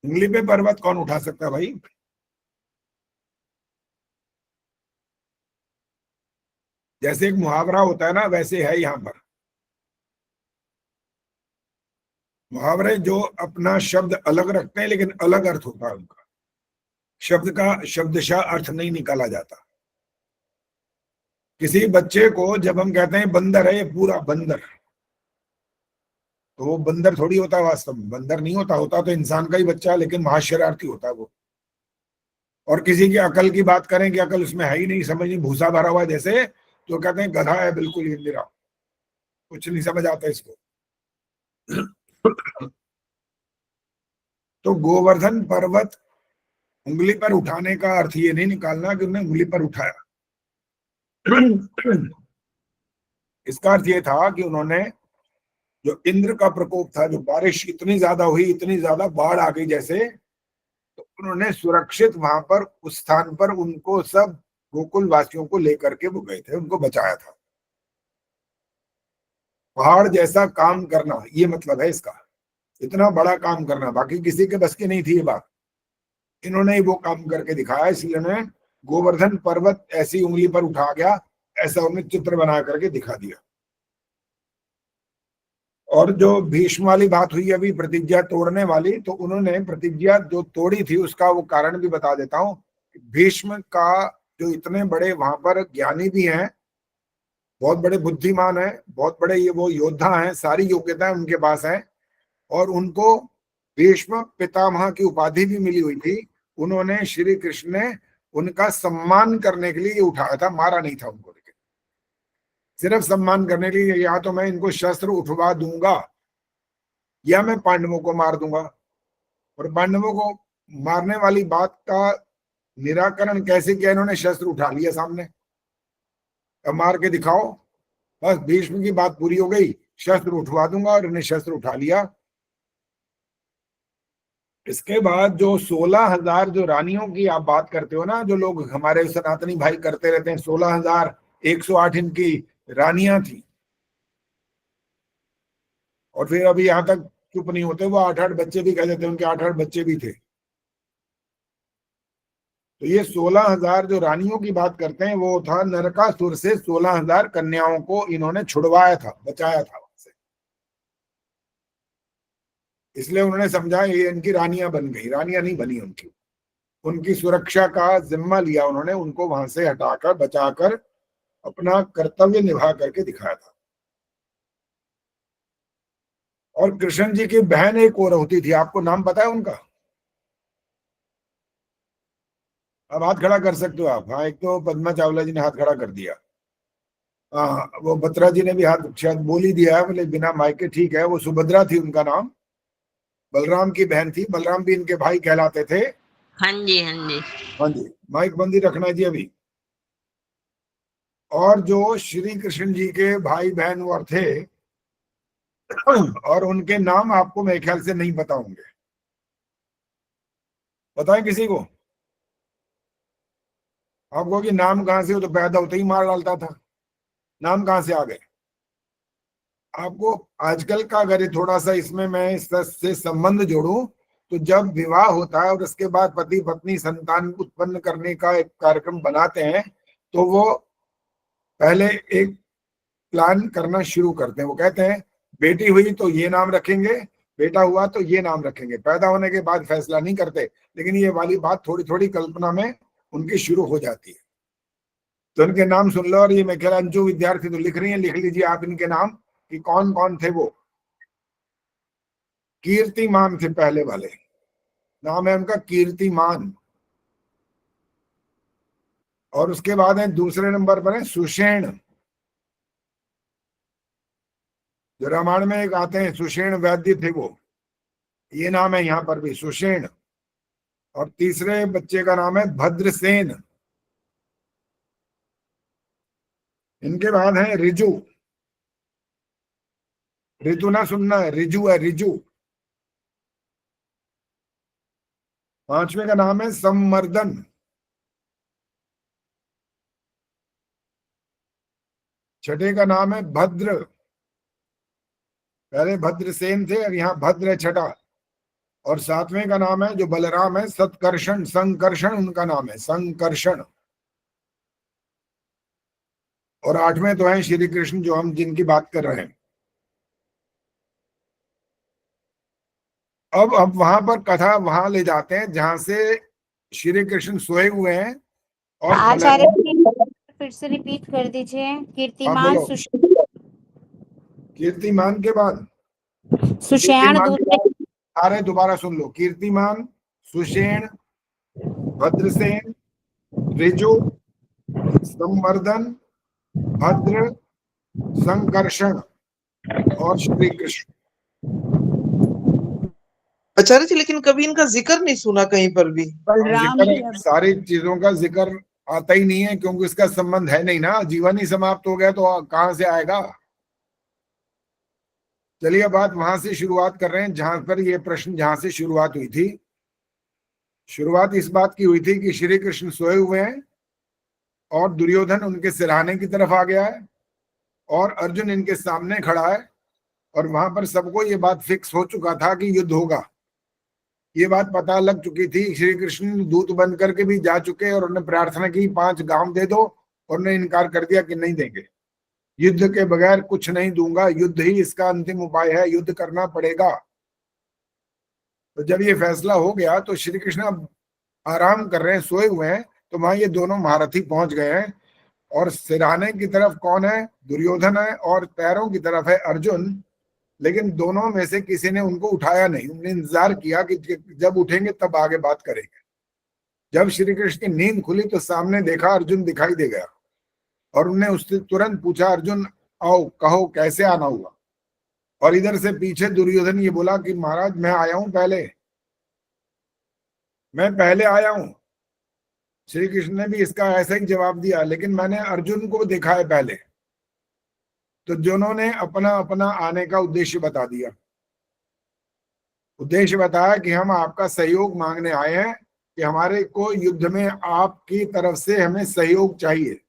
उंगली पे पर्वत कौन उठा सकता है भाई? जैसे एक मुहावरा होता है ना, वैसे है यहाँ पर। मुहावरे जो अपना शब्द अलग रखते हैं लेकिन अलग अर्थ होता है उनका, शब्द का शब्दशः अर्थ नहीं निकाला जाता। किसी बच्चे को जब हम कहते हैं बंदर है, ये पूरा बंदर, तो वो बंदर थोड़ी होता है, वास्तव में बंदर नहीं होता। होता तो इंसान का ही बच्चा, लेकिन महाशरारती होता है वो। और किसी की अकल की बात करें कि अकल उसमें है ही नहीं, समझ नहीं, भूसा भरा हुआ है जैसे, तो कहते हैं गधा है, बिल्कुल इंदिरा, कुछ नहीं समझ आता इसको। तो गोवर्धन पर्वत उंगली पर उठाने का अर्थ ये नहीं निकालना कि उन्होंने उंगली पर उठाया। इसका अर्थ ये था कि उन्होंने, जो इंद्र का प्रकोप था, जो बारिश इतनी ज्यादा हुई, इतनी ज्यादा बाढ़ आ गई जैसे, तो उन्होंने सुरक्षित वहां पर, उस स्थान पर उनको सब गोकुल वासियों को लेकर के वो गए थे, उनको बचाया था। पहाड़ जैसा काम करना, ये मतलब है इसका, इतना बड़ा काम करना, बाकी किसी के बस की नहीं थी ये बात। इन्होंने ही वो काम करके दिखाया, इसलिए उन्होंने गोवर्धन पर्वत ऐसी उंगली पर उठा गया, ऐसा उन्हें चित्र बना करके दिखा दिया। और जो भीष्म वाली बात हुई अभी, प्रतिज्ञा तोड़ने वाली, तो उन्होंने प्रतिज्ञा जो तोड़ी थी उसका वो कारण भी बता देता हूं। भीष्म का, जो इतने बड़े वहां पर ज्ञानी भी हैं, बहुत बड़े बुद्धिमान हैं, बहुत बड़े ये वो योद्धा हैं, सारी योग्यताएं उनके पास हैं, और उनको भीष्म पितामह की उपाधि भी मिली हुई थी। उन्होंने, श्री कृष्ण ने उनका सम्मान करने के लिए उठाया था, मारा नहीं था उनको, लेकिन सिर्फ सम्मान करने के लिए, या तो मैं इनको शस्त्र उठवा दूंगा या मैं पांडवों को मार दूंगा। और पांडवों को मारने वाली बात का निराकरण कैसे किया इन्होंने? शस्त्र उठा लिया सामने, अब मार के दिखाओ, बस भीष्म की बात पूरी हो गई, शस्त्र उठवा दूंगा, और इन्हें शस्त्र उठा लिया। इसके बाद जो 16,000 जो रानियों की आप बात करते हो ना, जो लोग हमारे सनातनी भाई करते रहते हैं, 16,108 इनकी रानियां थी, और फिर अभी यहां तक चुप नहीं होते, वो 8-8 बच्चे भी कह देते हैं, उनके 8-8 बच्चे भी थे। तो ये 16,000 जो रानियों की बात करते हैं, वो था नरकासुर से 16,000 कन्याओं को इन्होंने छुड़वाया था, बचाया था वहां से। इसलिए उन्होंने समझा ये इनकी रानियां बन गई, रानियां नहीं बनी उनकी, उनकी सुरक्षा का जिम्मा लिया उन्होंने, उनको वहां से हटाकर बचाकर अपना कर्तव्य निभा करके दिखाया था। और कृष्ण जी की बहन एक और होती थी, आपको नाम पता है उनका? अब हाथ खड़ा कर सकते हो आप। हाँ, एक तो पद्मा चावला जी ने हाथ खड़ा कर दिया, हाँ, वो बत्रा जी ने भी हाथ शायद बोल ही दिया है, बोले बिना माइक के, ठीक है। वो सुभद्रा थी उनका नाम, बलराम की बहन थी, बलराम भी इनके भाई कहलाते थे। हाँ जी, हाँ जी, हाँ जी, माइक बंदी रखना जी अभी। और जो श्री कृष्ण जी के भाई बहन और थे, और उनके नाम आपको मेरे ख्याल से नहीं पता होंगे, बताएं किसी को? आपको कि नाम कहां से? वो तो पैदा होते ही मार डालता था, नाम कहां से आ गए आपको? आजकल का अगर थोड़ा सा इसमें मैं इससे संबंध जोड़ूं, तो जब विवाह होता है और उसके बाद पति पत्नी संतान उत्पन्न करने का एक कार्यक्रम बनाते हैं, तो वो पहले एक प्लान करना शुरू करते हैं। वो कहते हैं बेटी हुई तो ये नाम रखेंगे, बेटा हुआ तो ये नाम रखेंगे। पैदा होने के बाद फैसला नहीं करते, लेकिन ये वाली बात थोड़ी थोड़ी कल्पना में उनकी शुरू हो जाती है। तो इनके नाम सुन लो, और ये मैं कह रहा अंजू विद्यार्थी तो लिख रही है, लिख लीजिए आप इनके नाम कि कौन कौन थे वो। कीर्तिमान थे पहले वाले, नाम है उनका कीर्तिमान। और उसके बाद है दूसरे नंबर पर है सुषेण, जो रामायण में एक आते हैं सुषेण वैद्य थे वो, ये नाम है यहाँ पर भी सुषेण। और तीसरे बच्चे का नाम है भद्रसेन। इनके बाद है रिजु, ऋतु ना सुनना है, रिजु है, रिजु। पांचवे का नाम है संवर्धन। छठे का नाम है भद्र, पहले भद्रसेन थे और यहाँ भद्र है छठा। और सातवें का नाम है जो बलराम है सत्कर्षण, संकर्षण उनका नाम है, संकर्षण। और आठवें तो है श्री कृष्ण, जो हम जिनकी बात कर रहे हैं। अब वहां पर कथा वहां ले जाते हैं जहां से श्री कृष्ण सोए हुए हैं। और आचार्य फिर से रिपीट कर दीजिए। कीर्तिमान, बोलो। कीर्तिमान के बाद सुषेण, अरे दोबारा सुन लो, कीर्तिमान, सुषेण, भद्रसेन, ऋजु, संवर्धन, भद्र, संकर्षण और श्री कृष्ण। आचार्य जी लेकिन कभी इनका जिक्र नहीं सुना कहीं पर भी। सारी चीजों का जिक्र आता ही नहीं है, क्योंकि इसका संबंध है नहीं ना, जीवन ही समाप्त हो गया तो कहां से आएगा। चलिए बात वहां से शुरुआत कर रहे हैं जहां पर ये प्रश्न, जहां से शुरुआत हुई थी। शुरुआत इस बात की हुई थी कि श्री कृष्ण सोए हुए हैं और दुर्योधन उनके सिरहाने की तरफ आ गया है और अर्जुन इनके सामने खड़ा है। और वहां पर सबको ये बात फिक्स हो चुका था कि युद्ध होगा, ये बात पता लग चुकी थी। श्री कृष्ण दूत बन करके भी जा चुके और उन्होंने प्रार्थना की 5 गांव दे दो, और उन्होंने इनकार कर दिया कि नहीं देंगे, युद्ध के बगैर कुछ नहीं दूंगा, युद्ध ही इसका अंतिम उपाय है, युद्ध करना पड़ेगा। तो जब ये फैसला हो गया तो श्री कृष्ण अब आराम कर रहे हैं, सोए हुए हैं। तो वहां ये दोनों महारथी पहुंच गए हैं, और सिरहाने की तरफ कौन है? दुर्योधन है, और पैरों की तरफ है अर्जुन। लेकिन दोनों में से किसी ने उनको उठाया नहीं, उन्होंने इंतजार किया कि जब उठेंगे तब आगे बात करेंगे। जब श्री कृष्ण की नींद खुली तो सामने देखा अर्जुन दिखाई दे गया, और उन्होंने उससे तुरंत पूछा, अर्जुन आओ, कहो कैसे आना हुआ। और इधर से पीछे दुर्योधन ये बोला कि महाराज मैं आया हूं पहले, मैं पहले आया हूं। श्री कृष्ण ने भी इसका ऐसा ही जवाब दिया, लेकिन मैंने अर्जुन को देखा है पहले, तो जिन्होंने अपना अपना आने का उद्देश्य बता दिया। उद्देश्य बताया कि हम आपका सहयोग मांगने आए हैं, कि हमारे को युद्ध में आपकी तरफ से हमें सहयोग चाहिए।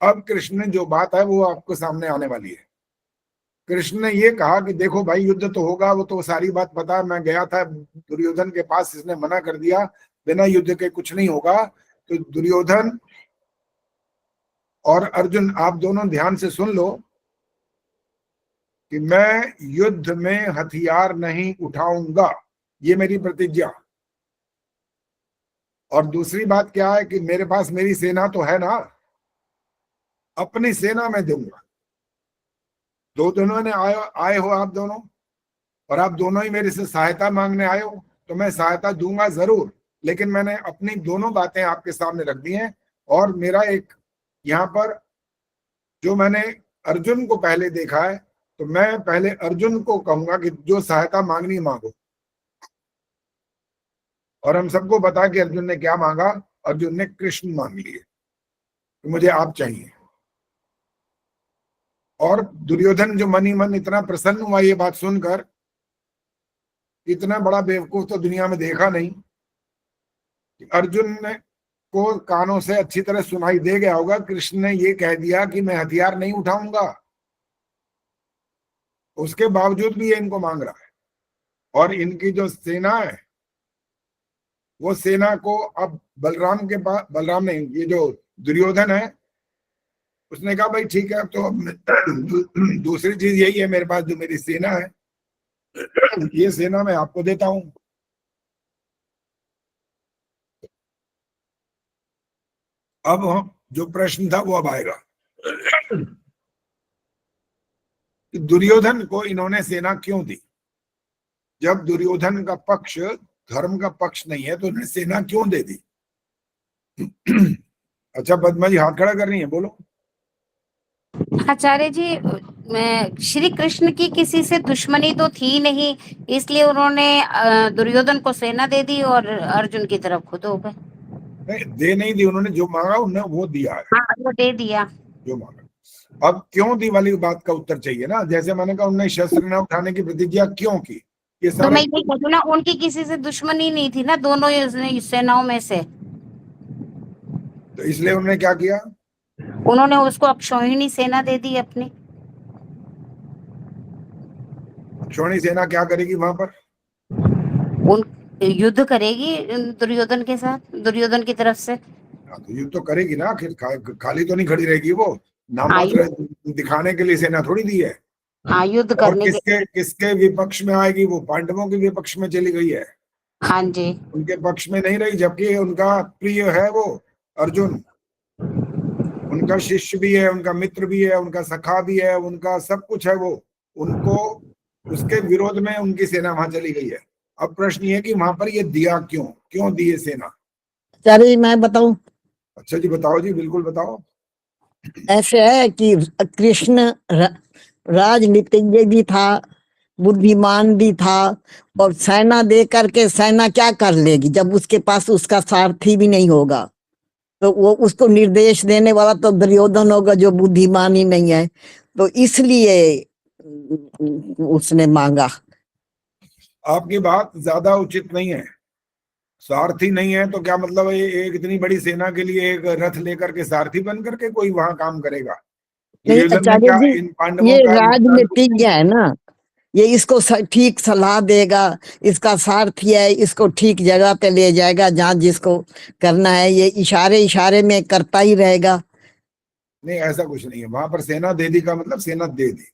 अब कृष्ण ने जो बात है वो आपको सामने आने वाली है। कृष्ण ने ये कहा कि देखो भाई, युद्ध तो होगा, वो तो सारी बात पता है, मैं गया था दुर्योधन के पास, इसने मना कर दिया, बिना युद्ध के कुछ नहीं होगा। तो दुर्योधन और अर्जुन, आप दोनों ध्यान से सुन लो कि मैं युद्ध में हथियार नहीं उठाऊंगा, ये मेरी प्रतिज्ञा। और दूसरी बात क्या है कि मेरे पास मेरी सेना तो है ना, अपनी सेना मैं दूंगा। दोनों ने आए हो आप दोनों, और आप दोनों ही मेरे से सहायता मांगने आए हो, तो मैं सहायता दूंगा जरूर, लेकिन मैंने अपनी दोनों बातें आपके सामने रख दी हैं। और मेरा एक यहाँ पर, जो मैंने अर्जुन को पहले देखा है, तो मैं पहले अर्जुन को कहूंगा कि जो सहायता मांगनी मांगो। और हम सबको बता कि अर्जुन ने क्या मांगा। अर्जुन ने कृष्ण मांग लिए कि मुझे आप चाहिए। और दुर्योधन जो मन ही मन इतना प्रसन्न हुआ ये बात सुनकर, इतना बड़ा बेवकूफ तो दुनिया में देखा नहीं। अर्जुन ने को कानों से अच्छी तरह सुनाई दे गया होगा, कृष्ण ने ये कह दिया कि मैं हथियार नहीं उठाऊंगा, उसके बावजूद भी ये इनको मांग रहा है। और इनकी जो सेना है, वो सेना को अब बलराम के पास, बलराम नहीं, ये जो दुर्योधन है, उसने कहा भाई ठीक है, तो अब दूसरी चीज यही है, मेरे पास जो मेरी सेना है, ये सेना मैं आपको देता हूं। अब जो प्रश्न था वो अब आएगा। दुर्योधन को इन्होंने सेना क्यों दी? जब दुर्योधन का पक्ष धर्म का पक्ष नहीं है, तो उन्हें सेना क्यों दे दी? अच्छा पद्मा जी हाथ खड़ा कर रही है, बोलो। आचार्य जी, श्री कृष्ण की किसी से दुश्मनी तो थी नहीं, इसलिए उन्होंने दुर्योधन को सेना दे दी और अर्जुन की तरफ खुद हो गए। नहीं, दे नहीं दी, उन्होंने जो मांगा उन्हें वो दिया है। हाँ, वो दे दिया जो मांगा। अब क्यों दी वाली बात का उत्तर चाहिए ना। जैसे मैंने कहा, उन्होंने शस्त्र न उठाने की प्रतिज्ञा क्यों की, ये तो सारा मैं ये कहती हूँ ना, उनकी किसी से दुश्मनी नहीं थी ना, दोनों सेनाओं में से। तो इसलिए उन्होंने क्या किया? उन्होंने उसको अक्षौहिणी सेना दे दी अपनी। अक्षौहिणी सेना क्या करेगी वहां पर? उन युद्ध करेगी दुर्योधन के साथ, दुर्योधन की तरफ से। तो युद्ध तो करेगी ना, आखिर खाली तो नहीं खड़ी रहेगी वो। नाम मात्र दिखाने के लिए सेना थोड़ी दी है। हाँ, युद्ध और करने किसके विपक्ष में आएगी? वो पांडवों के विपक्ष में चली गई है। हाँ जी, उनके पक्ष में नहीं रही, जबकि उनका प्रिय है वो अर्जुन, उनका शिष्य भी है, उनका मित्र भी है, उनका सखा भी है, उनका सब कुछ है वो। उनको, उसके विरोध में उनकी सेना वहां चली गई है। अब प्रश्न ये कि वहां पर ये दिया क्यों दी ये सेना? चलिए मैं बताऊं। अच्छा जी बताओ जी, बिल्कुल बताओ। ऐसे है कि कृष्ण राजनीतिज्ञ भी था, बुद्धिमान भी था, और सेना दे करके सेना क्या कर लेगी जब उसके पास उसका सारथी भी नहीं होगा? तो वो उसको निर्देश देने वाला तो दुर्योधन होगा, जो बुद्धिमान ही नहीं है। तो इसलिए उसने मांगा। आपकी बात ज्यादा उचित नहीं है। सारथी नहीं है तो क्या मतलब है? एक इतनी बड़ी सेना के लिए एक रथ लेकर के सारथी बन करके कोई वहां काम करेगा? नहीं आचार्य जी, ये राजनीतिज्ञ है ना, ये इसको ठीक सलाह देगा, इसका सारथी है, इसको ठीक जगह पे ले जाएगा जहाँ जिसको करना है, ये इशारे में करता ही रहेगा। नहीं, ऐसा कुछ नहीं है। वहां पर सेना दे दी का मतलब सेना दे दी,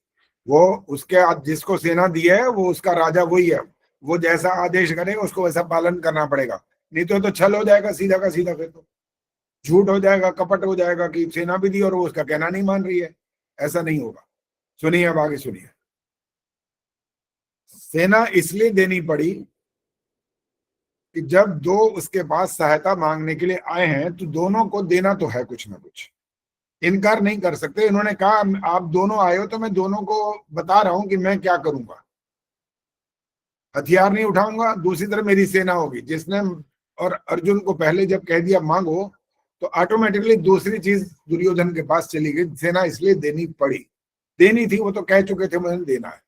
वो उसके जिसको सेना दी है वो उसका राजा वही है। वो जैसा आदेश करेगा उसको वैसा पालन करना पड़ेगा, नहीं तो छल हो जाएगा सीधा का सीधा, फिर तो झूठ हो जाएगा, कपट हो जाएगा कि सेना भी दी और वो उसका कहना नहीं मान रही है। ऐसा नहीं होगा। सुनिए, अब आगे सुनिए। सेना इसलिए देनी पड़ी कि जब दो उसके पास सहायता मांगने के लिए आए हैं, तो दोनों को देना तो है कुछ ना कुछ, इनकार नहीं कर सकते। इन्होंने कहा आप दोनों आए हो तो मैं दोनों को बता रहा हूं कि मैं क्या करूंगा। हथियार नहीं उठाऊंगा, दूसरी तरफ मेरी सेना होगी। जिसने और अर्जुन को पहले जब कह दिया मांगो, तो ऑटोमेटिकली दूसरी चीज दुर्योधन के पास चली गई, सेना इसलिए देनी पड़ी। देनी थी, वो तो कह चुके थे मुझे देना है।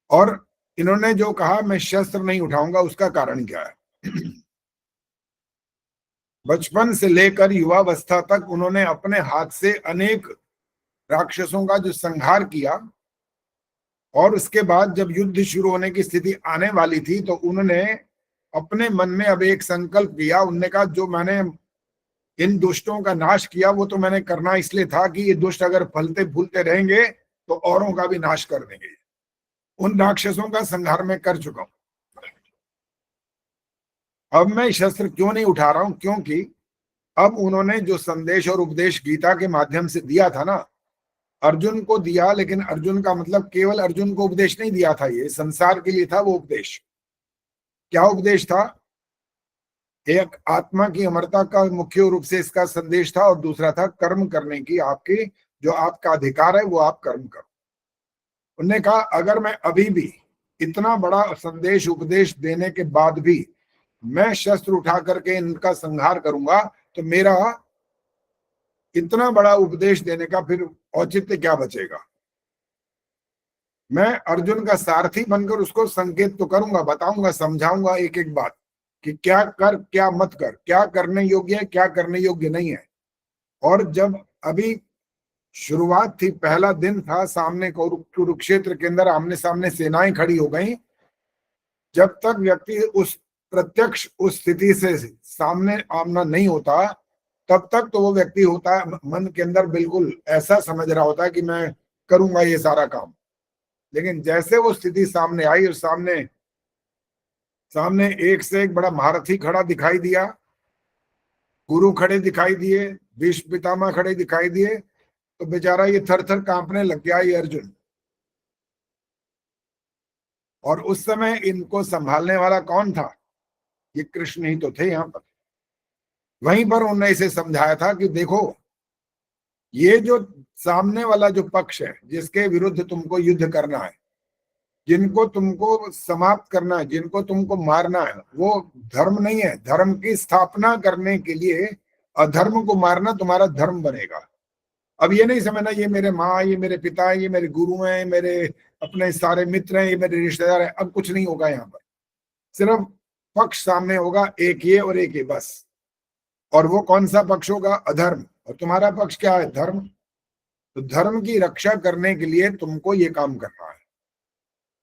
और इन्होंने जो कहा मैं शस्त्र नहीं उठाऊंगा, उसका कारण क्या है? बचपन से लेकर युवावस्था तक उन्होंने अपने हाथ से अनेक राक्षसों का जो संहार किया, और उसके बाद जब युद्ध शुरू होने की स्थिति आने वाली थी तो उन्होंने अपने मन में अब एक संकल्प किया। उन्होंने कहा जो मैंने इन दुष्टों का नाश किया वो तो मैंने करना इसलिए था कि ये दुष्ट अगर फलते फूलते रहेंगे तो औरों का भी नाश कर देंगे। उन राक्षसों का संहार मैं कर चुका हूं। अब मैं शस्त्र क्यों नहीं उठा रहा हूं? क्योंकि अब उन्होंने जो संदेश और उपदेश गीता के माध्यम से दिया था ना, अर्जुन को दिया, लेकिन अर्जुन का मतलब केवल अर्जुन को उपदेश नहीं दिया था, ये संसार के लिए था वो उपदेश। क्या उपदेश था? एक आत्मा की अमरता का मुख्य रूप से इसका संदेश था, और दूसरा था कर्म करने की, आपकी जो आपका अधिकार है वो आप कर्म करो। उन्होंने कहा अगर मैं अभी भी इतना बड़ा संदेश उपदेश देने के बाद भी मैं शस्त्र उठा करके इनका संहार करूंगा तो मेरा इतना बड़ा उपदेश देने का फिर औचित्य क्या बचेगा? मैं अर्जुन का सारथी बनकर उसको संकेत तो करूंगा, बताऊंगा, समझाऊंगा एक एक बात कि क्या कर क्या मत कर, क्या करने योग्य है क्या करने योग्य नहीं है। और जब अभी शुरुआत थी, पहला दिन था, सामने कुरुक्षेत्र के अंदर आमने सामने सेनाएं खड़ी हो गई। जब तक व्यक्ति उस प्रत्यक्ष उस स्थिति से सामने आमना नहीं होता तब तक तो वो व्यक्ति होता है मन के अंदर बिल्कुल ऐसा समझ रहा होता है कि मैं करूंगा ये सारा काम। लेकिन जैसे वो स्थिति सामने आई और सामने एक से एक बड़ा महारथी खड़ा दिखाई दिया, गुरु खड़े दिखाई दिए, भीष्म पितामह खड़े दिखाई दिए, तो बेचारा ये थर थर कांपने लग गया ये अर्जुन। और उस समय इनको संभालने वाला कौन था? ये कृष्ण ही तो थे यहाँ पर। वहीं पर उन्होंने इसे समझाया था कि देखो ये जो सामने वाला जो पक्ष है जिसके विरुद्ध तुमको युद्ध करना है, जिनको तुमको समाप्त करना है, जिनको तुमको मारना है, वो धर्म नहीं है। धर्म की स्थापना करने के लिए अधर्म को मारना तुम्हारा धर्म बनेगा। अब ये नहीं समझना ये मेरे माँ, ये मेरे पिता, ये मेरे गुरु हैं, मेरे अपने सारे मित्र हैं, ये मेरे रिश्तेदार हैं। अब कुछ नहीं होगा यहाँ पर, सिर्फ पक्ष सामने होगा, एक ये और एक ये, बस। और वो कौन सा पक्ष होगा? अधर्म। और तुम्हारा पक्ष क्या है? धर्म। तो धर्म की रक्षा करने के लिए तुमको ये काम करना है।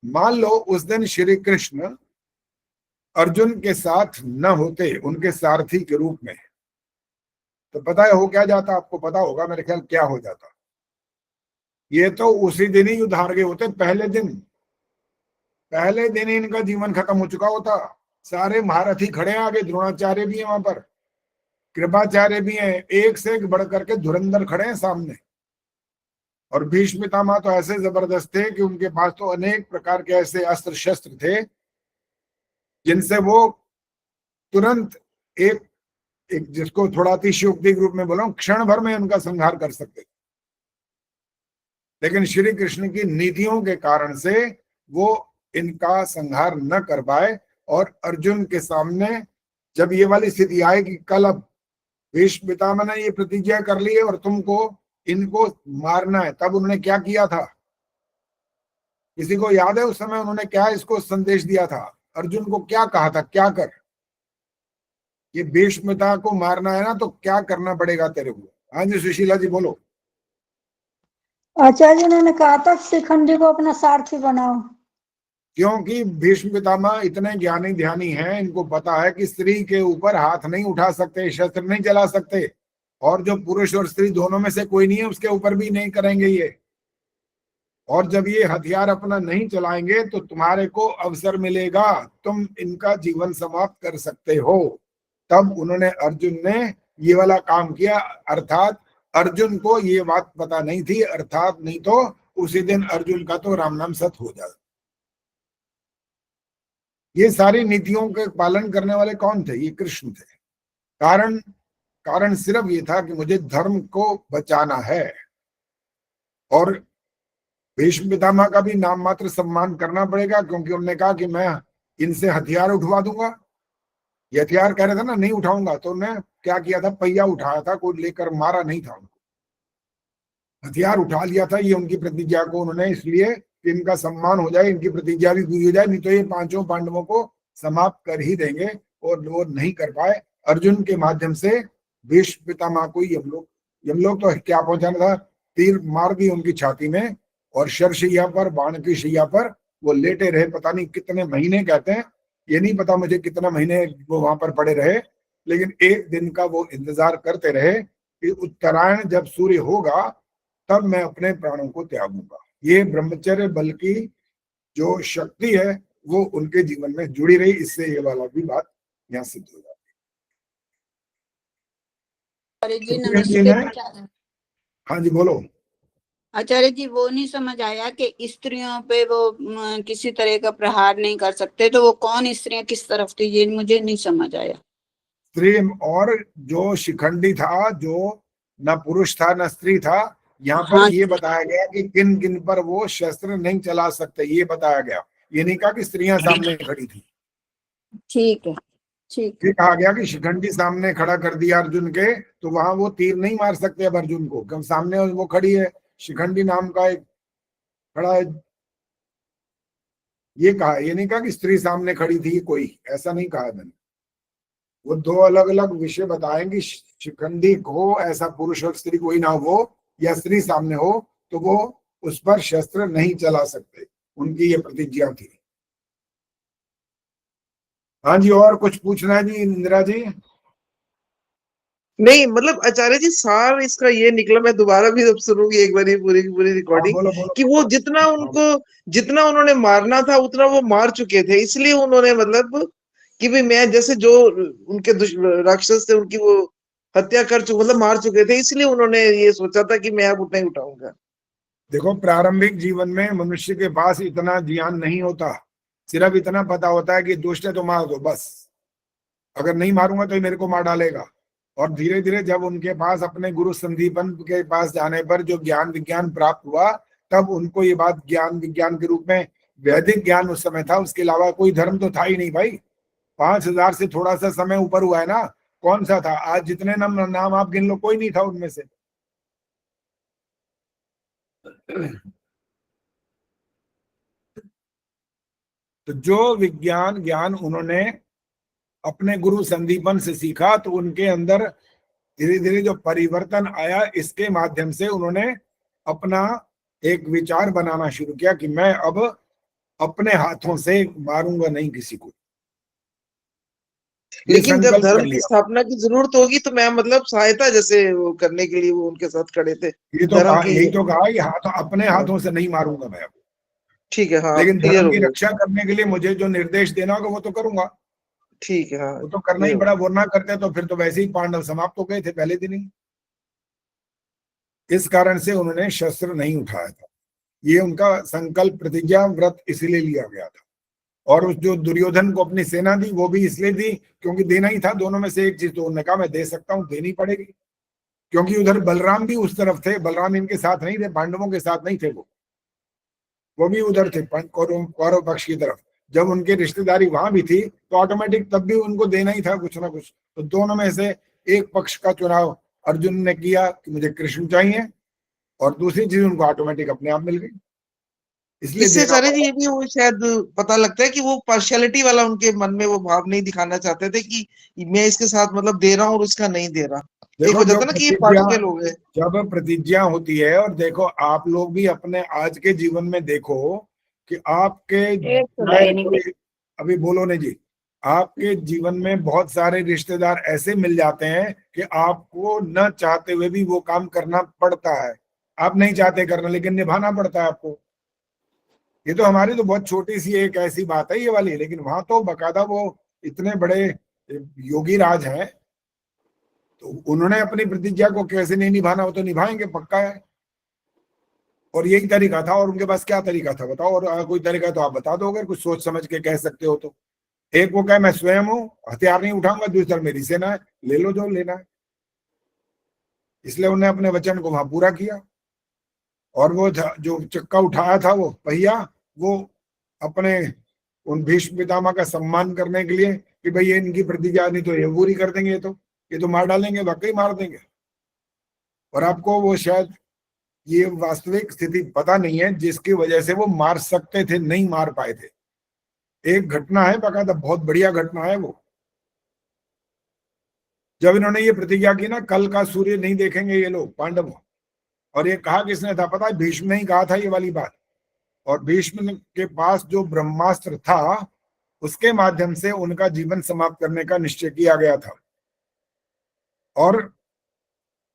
मान लो उस दिन श्री कृष्ण अर्जुन के साथ न होते उनके सारथी के रूप में, तो पता है हो क्या जाता? आपको पता होगा मेरे ख्याल क्या हो जाता। ये तो उसी दिन ही युद्ध हार गए होते। पहले दिन ही इनका जीवन खत्म हो चुका होता। सारे महारथी खड़े हैं आगे, द्रोणाचार्य भी है वहां पर, कृपाचार्य भी हैं, एक से एक बढ़ करके धुरंधर खड़े हैं सामने। और भीष्म पितामह तो ऐसे जबरदस्त थे कि उनके पास तो अनेक प्रकार के ऐसे अस्त्र शस्त्र थे जिनसे वो तुरंत एक जिसको थोड़ा अतिशयोक्ति के रूप में बोला, क्षण भर में उनका संहार कर सकते। लेकिन श्री कृष्ण की नीतियों के कारण से वो इनका संहार न कर पाए। और अर्जुन के सामने जब ये वाली स्थिति आए कि कल अब भीष्म पितामह ने ये प्रतिज्ञा कर ली है और तुमको इनको मारना है, तब उन्होंने क्या किया था? किसी को याद है उस समय उन्होंने क्या इसको संदेश दिया था? अर्जुन को क्या कहा था? क्या कर, ये भीष्म पिता को मारना है ना तो क्या करना पड़ेगा तेरे को? हाँ जी सुशीला जी बोलो। आचार्य ने कहा था शिखंडी को अपना सारथी बनाओ, क्योंकि भीष्म पितामह इतने ज्ञानी ध्यानी हैं, इनको पता है कि स्त्री के ऊपर हाथ नहीं उठा सकते, शस्त्र नहीं चला सकते, और जो पुरुष और स्त्री दोनों में से कोई नहीं है उसके ऊपर भी नहीं करेंगे ये। और जब ये हथियार अपना नहीं चलाएंगे तो तुम्हारे को अवसर मिलेगा, तुम इनका जीवन समाप्त कर सकते हो। तब उन्होंने अर्जुन ने ये वाला काम किया। अर्थात अर्जुन को ये बात पता नहीं थी, अर्थात नहीं तो उसी दिन अर्जुन का तो राम नाम सत हो जाता। ये सारी नीतियों के पालन करने वाले कौन थे? ये कृष्ण थे। कारण सिर्फ ये था कि मुझे धर्म को बचाना है। और भीष्म पितामह का भी नाम मात्र सम्मान करना पड़ेगा, क्योंकि उन्होंने कहा कि मैं इनसे हथियार उठवा दूंगा। ये हथियार कह रहे थे ना नहीं उठाऊंगा, तो उन्होंने क्या किया था, पहिया उठाया था, कोई लेकर मारा नहीं था उनको, हथियार उठा लिया था। ये उनकी प्रतिज्ञा को उन्होंने इसलिए कि इनका सम्मान हो जाए, इनकी प्रतिज्ञा भी पूरी हो जाए, नहीं तो ये पांचों पांडवों को समाप्त कर ही देंगे, और वो नहीं कर पाए। अर्जुन के माध्यम से भीष्म पितामह को यमलोक तो क्या पहुंचाना था, तीर मार दी उनकी छाती में, और शरशैया पर, बाण की शैया पर वो लेटे रहे, पता नहीं कितने महीने, कहते हैं ये नहीं पता मुझे कितना महीने वो वहां पर पड़े रहे, लेकिन एक दिन का वो इंतजार करते रहे कि उत्तरायण जब सूर्य होगा तब मैं अपने प्राणों को त्यागूंगा। ये ब्रह्मचर्य बल की जो शक्ति है वो उनके जीवन में जुड़ी रही, इससे ये वाला भी बात यहाँ सिद्ध हो जाती आचार्य जी है। जी ने, नमस्ते। हाँ जी बोलो। आचार्य जी वो नहीं समझ आया कि स्त्रियों पे वो किसी तरह का प्रहार नहीं कर सकते, तो वो कौन स्त्रियां किस तरफ थी, ये मुझे नहीं समझ आया। स्त्री और जो शिखंडी था, जो न पुरुष था न स्त्री था, यहाँ पर हाँ। ये बताया गया कि किन किन पर वो शस्त्र नहीं चला सकते, ये बताया गया। ये नहीं कहा कि स्त्रियां सामने खड़ी थी। ठीक है, ठीक ये कहा गया कि शिखंडी सामने खड़ा कर दिया अर्जुन के, तो वहां वो तीर नहीं मार सकते अब अर्जुन को, क्योंकि सामने वो खड़ी है, शिखंडी नाम का एक खड़ा है। ये कहा, ये नहीं कहा कि स्त्री सामने खड़ी थी कोई, ऐसा नहीं कहा मैंने। वो दो अलग अलग विषय बताएंगे, शिखंडी को ऐसा पुरुष और स्त्री कोई ना हो, या स्त्री सामने हो तो वो उस पर शस्त्र नहीं चला सकते, उनकी ये प्रतिज्ञा थी। हाँ जी, और कुछ पूछना है जी इंदिरा जी? नहीं मतलब आचार्य जी सार इसका ये निकला, मैं दोबारा भी अब सुनूंगी एक बार पूरी की पूरी रिकॉर्डिंग, बोलो, बोलो, कि वो जितना उन्होंने मारना था उतना वो मार चुके थे, इसलिए उन्होंने मतलब कि भाई मैं जैसे जो उनके राक्षस थे उनकी वो हत्या कर चुके, मतलब मार चुके थे, इसलिए उन्होंने ये सोचा था कि मैं अब उतना ही उठाऊंगा। देखो प्रारंभिक जीवन में मनुष्य के पास इतना ज्ञान नहीं होता, सिर्फ इतना पता होता है कि दुष्ट है तो मार दो बस, अगर नहीं मारूंगा तो ये मेरे को मार डालेगा। और धीरे धीरे जब उनके पास अपने गुरु संदीपन के पास जाने पर जो ज्ञान विज्ञान प्राप्त हुआ, तब उनको ये बात ज्ञान विज्ञान के रूप में, वैदिक ज्ञान उस समय था, उसके अलावा कोई धर्म तो था ही नहीं भाई। 5000 से थोड़ा सा समय ऊपर हुआ है ना, कौन सा था? आज जितने नाम आप गिन लो, कोई नहीं था उनमें से। तो जो विज्ञान ज्ञान उन्होंने अपने गुरु संदीपन से सीखा, तो उनके अंदर धीरे धीरे जो परिवर्तन आया, इसके माध्यम से उन्होंने अपना एक विचार बनाना शुरू किया कि मैं अब अपने हाथों से मारूंगा नहीं किसी को। लेकिन जब धर्म की स्थापना की जरूरत होगी तो मैं मतलब सहायता जैसे वो करने के लिए वो उनके साथ खड़े थे। यही तो कहा कि हाथ अपने हाथों से नहीं मारूंगा मैं अब। ठीक है, हाँ, लेकिन धर्म की रक्षा करने के लिए मुझे जो निर्देश देना होगा वो तो करूंगा। ठीक है, हाँ, वो तो करना ही पड़ा, वो ना करते तो फिर तो वैसे ही पांडव समाप्त हो गए थे पहले दिन ही। इस कारण से उन्होंने शस्त्र नहीं उठाया था, ये उनका संकल्प प्रतिज्ञा व्रत इसलिए लिया गया था। और उस जो दुर्योधन को अपनी सेना दी, वो भी इसलिए दी क्योंकि देना ही था, दोनों में से एक चीज तो उन्होंने कहा मैं दे सकता हूँ, देनी पड़ेगी। क्योंकि उधर बलराम भी उस तरफ थे, बलराम इनके साथ नहीं थे, पांडवों के साथ नहीं थे, वो भी उधर थे कौरव पक्ष की तरफ। जब उनकी रिश्तेदारी वहां भी थी तो ऑटोमेटिक तब भी उनको देना ही था कुछ ना कुछ। तो दोनों में से एक पक्ष का चुनाव अर्जुन ने किया कि मुझे कृष्ण चाहिए, और दूसरी चीज उनको ऑटोमेटिक अपने आप मिल गई। इससे आचार्य जी ये भी वो शायद पता लगता है कि वो पार्शियलिटी वाला उनके मन में वो भाव नहीं दिखाना चाहते थे कि मैं इसके साथ मतलब दे रहा हूँ और उसका नहीं दे रहा। एक हो जाता ना कि ये पार्शियल हो गए। जब प्रतिज्ञा होती है, और देखो आप लोग भी अपने आज के जीवन में देखो कि आपके अभी बोलो ने जी, आपके जीवन में बहुत सारे रिश्तेदार ऐसे मिल जाते हैं कि आपको न चाहते हुए भी वो काम करना पड़ता है। आप नहीं चाहते करना, लेकिन निभाना पड़ता है आपको। ये तो हमारी तो बहुत छोटी सी एक ऐसी बात है ये वाली, लेकिन वहां तो बकायदा वो इतने बड़े योगी राज हैं, तो उन्होंने अपनी प्रतिज्ञा को कैसे नहीं निभाना, वो तो निभाएंगे, पक्का है। और यही तरीका था, और उनके पास क्या तरीका था बताओ? और कोई तरीका तो आप बता दो, अगर कुछ सोच समझ के कह सकते हो तो। एक वो कहे मैं स्वयं हूं, हथियार नहीं उठाऊंगा, दूसरी तरफ मेरी सेना है, ले लो जो लेना है। इसलिए उन्होंने अपने वचन को वहां पूरा किया। और वो जो चक्का उठाया था, वो पहिया, वो अपने उन भीष्म पितामह का सम्मान करने के लिए कि भाई ये इनकी प्रतिज्ञा नहीं तो ये पूरी कर देंगे, ये तो मार डालेंगे, वाकई मार देंगे। और आपको वो शायद ये वास्तविक स्थिति पता नहीं है जिसकी वजह से वो मार सकते थे, नहीं मार पाए थे। एक घटना है बकायदा, बहुत बढ़िया घटना है वो। जब इन्होंने ये प्रतिज्ञा की ना, कल का सूर्य नहीं देखेंगे ये लोग पांडव, और ये कहा किसने था पता है? भीष्म ने ही कहा था ये वाली बात। और भीष्म के पास जो ब्रह्मास्त्र था उसके माध्यम से उनका जीवन समाप्त करने का निश्चय किया गया था। और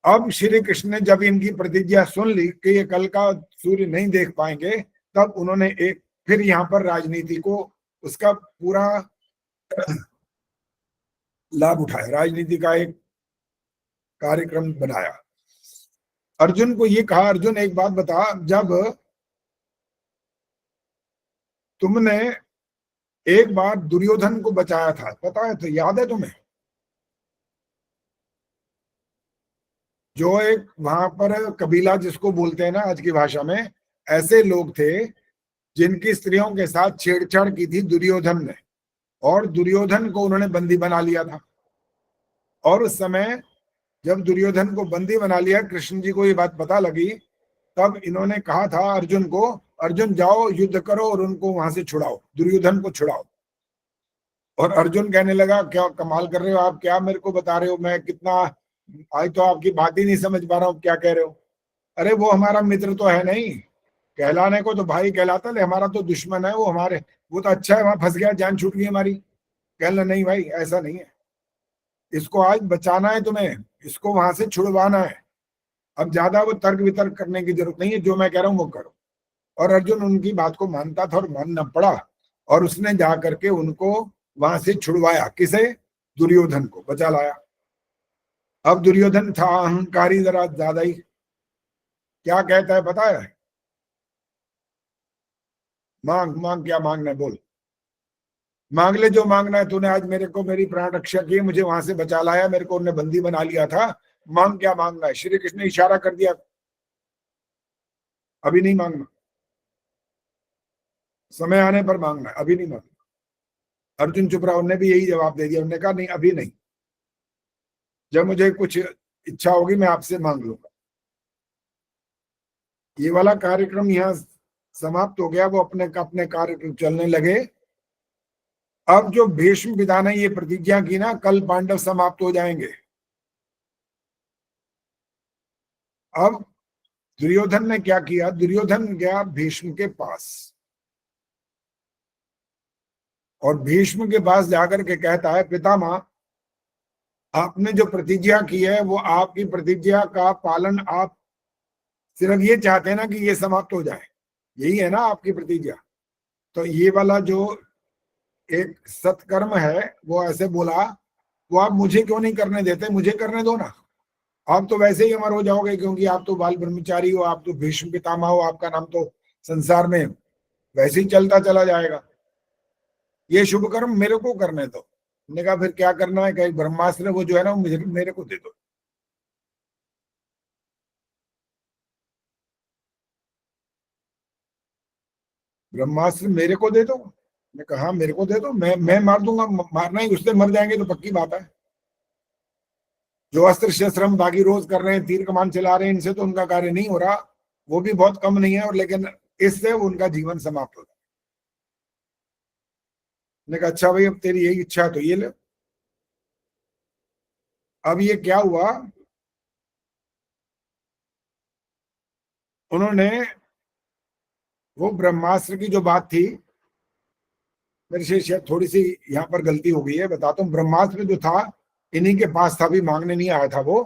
अब श्री कृष्ण ने जब इनकी प्रतिज्ञा सुन ली कि ये कल का सूर्य नहीं देख पाएंगे, तब उन्होंने एक फिर यहाँ पर राजनीति को उसका पूरा लाभ उठाया, राजनीति का एक कार्यक्रम बनाया। अर्जुन को ये कहा, अर्जुन एक बात बता, जब तुमने एक बार दुर्योधन को बचाया था, पता है? तो याद है तुम्हें? जो एक वहां पर कबीला जिसको बोलते हैं ना आज की भाषा में, ऐसे लोग थे जिनकी स्त्रियों के साथ छेड़छाड़ की थी दुर्योधन ने, और दुर्योधन को उन्होंने बंदी बना लिया था। और उस समय जब दुर्योधन को बंदी बना लिया, कृष्ण जी को ये बात पता लगी, तब इन्होंने कहा था अर्जुन को, अर्जुन जाओ युद्ध करो और उनको वहां से छुड़ाओ, दुर्योधन को छुड़ाओ। और अर्जुन कहने लगा, क्या कमाल कर रहे हो आप, क्या मेरे को बता रहे हो? मैं कितना, आज तो आपकी बात ही नहीं समझ पा रहा हूँ, क्या कह रहे हो? अरे वो हमारा मित्र तो है नहीं, कहलाने को तो भाई कहलाता, ले हमारा तो दुश्मन है वो, हमारे वो तो अच्छा है, वहां फंस गया, जान छूट गई हमारी। कहना नहीं भाई, ऐसा नहीं है, इसको आज बचाना है तुम्हें, इसको वहां से छुड़वाना है। अब ज्यादा वो तर्क वितर्क करने की जरूरत नहीं है, जो मैं कह रहा हूँ वो करो। और अर्जुन उनकी बात को मानता था और मानना पड़ा, और उसने जा करके उनको वहां से छुड़वाया। किसे? दुर्योधन को बचा लाया। अब दुर्योधन था अहंकारी जरा ज्यादा ही, क्या कहता है पता है? मांग मांग, क्या मांगना है बोल, मांग ले जो मांगना है। तूने आज मेरे को मेरी प्राण रक्षा की, मुझे वहां से बचा लाया, मेरे को उन्होंने बंदी बना लिया था, मांग क्या मांगना है? श्री कृष्ण ने इशारा कर दिया, अभी नहीं मांगना, समय आने पर मांगना है, अभी नहीं मांगना। अर्जुन चुप रहा, उन्होंने भी यही जवाब दे दिया, उन्होंने कहा नहीं अभी नहीं, जब मुझे कुछ इच्छा होगी मैं आपसे मांग लूंगा। ये वाला कार्यक्रम यहाँ समाप्त हो गया, वो अपने कार्य चलने लगे। अब जो भीष्म पिता ने ये प्रतिज्ञा की ना, कल पांडव समाप्त हो जाएंगे। अब दुर्योधन ने क्या किया? दुर्योधन गया भीष्म के पास, और भीष्म के पास जाकर के कहता है, पितामह आपने जो प्रतिज्ञा की है वो आपकी प्रतिज्ञा का पालन आप सिर्फ ये चाहते हैं ना कि ये समाप्त हो जाए, यही है ना आपकी प्रतिज्ञा? तो ये वाला जो एक सत्कर्म है वो ऐसे बोला, वो आप मुझे क्यों नहीं करने देते? मुझे करने दो ना, आप तो वैसे ही अमर हो जाओगे, क्योंकि आप तो बाल ब्रह्मचारी हो, आप तो भीष्म पितामह हो, आपका नाम तो संसार में वैसे ही चलता चला जाएगा, ये शुभ कर्म मेरे को करने दो। मैंने कहा फिर क्या करना है? कहीं ब्रह्मास्त्र वो जो है ना मुझे मेरे को दे दो। ब्रह्मास्त्र मेरे को दे दो? मैं कहा मेरे को दे दो, मैं मार दूंगा, मारना ही, उससे मर जाएंगे तो पक्की बात है। जो अस्त्र शस्त्र हम बाकी रोज कर रहे हैं, तीर कमान चला रहे हैं, इनसे तो उनका कार्य नहीं हो रहा, वो भी बहुत कम नहीं है, और लेकिन इससे उनका जीवन समाप्त हो जाए। मैंने कहा अच्छा भाई, अब तेरी यही इच्छा है तो ये ले। अब ये क्या हुआ, उन्होंने वो ब्रह्मास्त्र की जो बात थी, मेरे से शायद थोड़ी सी यहाँ पर गलती हो गई है, बताता हूँ। ब्रह्मास्त्र जो था इन्हीं के पास था, भी मांगने नहीं आया था वो।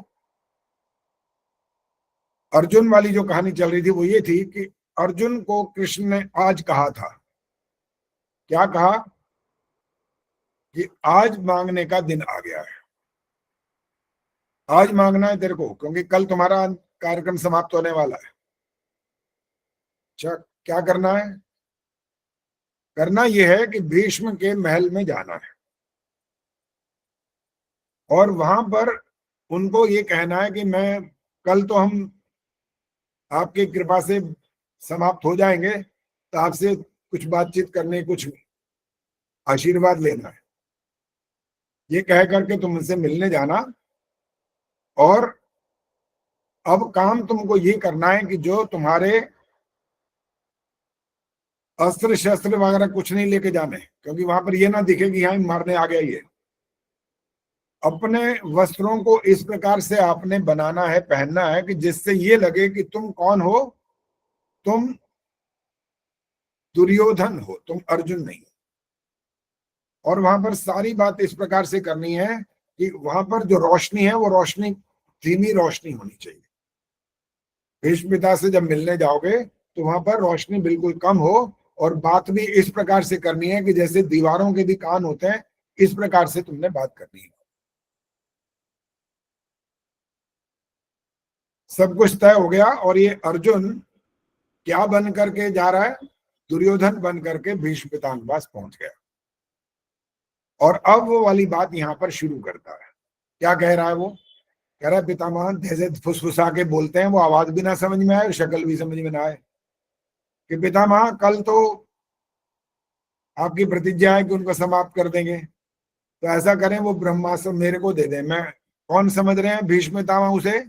अर्जुन वाली जो कहानी चल रही थी वो ये थी कि अर्जुन को कृष्ण ने आज कहा था, क्या कहा? कि आज मांगने का दिन आ गया है, आज मांगना है तेरे को, क्योंकि कल तुम्हारा कार्यक्रम समाप्त होने वाला है। अच्छा क्या करना है? करना यह है कि भीष्म के महल में जाना है, और वहां पर उनको ये कहना है कि मैं कल तो हम आपकी कृपा से समाप्त हो जाएंगे, तो आपसे कुछ बातचीत करने, कुछ आशीर्वाद लेना है। ये कह करके तुम उनसे मिलने जाना, और अब काम तुमको ये करना है कि जो तुम्हारे अस्त्र शस्त्र वगैरह कुछ नहीं लेके जाने, क्योंकि वहां पर ये ना दिखे कि यहाँ मारने आ गया ये। अपने वस्त्रों को इस प्रकार से आपने बनाना है, पहनना है कि जिससे ये लगे कि तुम कौन हो, तुम दुर्योधन हो, तुम अर्जुन नहीं हो। और वहां पर सारी बात इस प्रकार से करनी है कि वहां पर जो रोशनी है वो रोशनी धीमी रोशनी होनी चाहिए। भीष्म पिता से जब मिलने जाओगे तो वहां पर रोशनी बिल्कुल कम हो, और बात भी इस प्रकार से करनी है कि जैसे दीवारों के भी कान होते हैं, इस प्रकार से तुमने बात करनी है। सब कुछ तय हो गया, और ये अर्जुन क्या बन करके जा रहा है? दुर्योधन बन करके भीष्म पितामह के पास पहुंच गया। और अब वो वाली बात यहाँ पर शुरू करता है। क्या कह रहा है वो? कह रहा है पितामह जैसे फुसफुसा के बोलते हैं, वो आवाज भी ना समझ में आए और शक्ल भी समझ में ना आए, कि पितामह कल तो आपकी प्रतिज्ञा है कि उनको समाप्त कर देंगे, तो ऐसा करें वो ब्रह्मास्त्र मेरे को दे दें। मैं कौन समझ रहे हैं भीष्म पितामह उसे?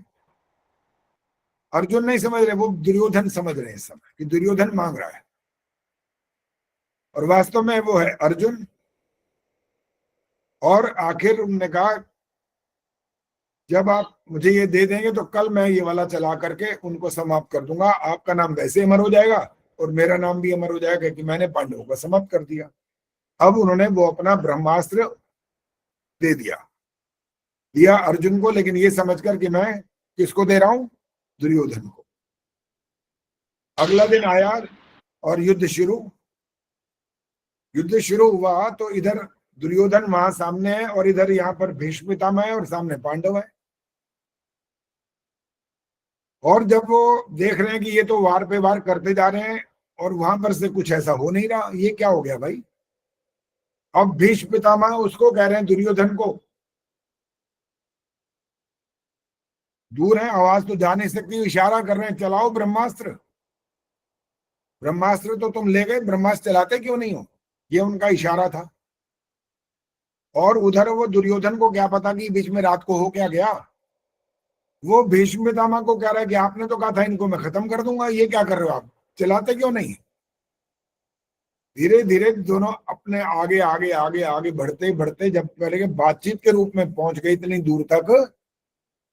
अर्जुन नहीं समझ रहे, वो दुर्योधन समझ रहे हैं इस समय कि दुर्योधन मांग रहा है, और वास्तव में वो है अर्जुन। और आखिर उन्होंने कहा जब आप मुझे ये दे देंगे तो कल मैं ये वाला चला करके उनको समाप्त कर दूंगा। आपका नाम वैसे अमर हो जाएगा और मेरा नाम भी अमर हो जाएगा कि मैंने पांडवों को समाप्त कर दिया। अब उन्होंने वो अपना ब्रह्मास्त्र दे दिया अर्जुन को, लेकिन ये समझकर कि मैं किसको दे रहा हूं? दुर्योधन को। अगला दिन आया और युद्ध शुरू हुआ, तो इधर दुर्योधन वहां सामने है और इधर यहाँ पर भीष्म पितामह है और सामने पांडव है। और जब वो देख रहे हैं कि ये तो वार पे वार करते जा रहे हैं और वहां पर से कुछ ऐसा हो नहीं रहा, ये क्या हो गया भाई? अब भीष्म पितामह उसको कह रहे हैं दुर्योधन को, दूर है आवाज तो जा नहीं सकती, इशारा कर रहे हैं चलाओ ब्रह्मास्त्र। ब्रह्मास्त्र तो तुम ले गए, ब्रह्मास्त्र चलाते क्यों नहीं हो? ये उनका इशारा था। और उधर वो दुर्योधन को क्या पता कि बीच में रात को हो क्या गया। वो भीष्म पितामह को कह रहा है कि आपने तो कहा था इनको मैं खत्म कर दूंगा, ये क्या कर रहे हो आप, चलाते क्यों नहीं? धीरे धीरे दोनों अपने आगे आगे आगे आगे बढ़ते बढ़ते जब पहले के बातचीत के रूप में पहुंच गए इतनी दूर तक,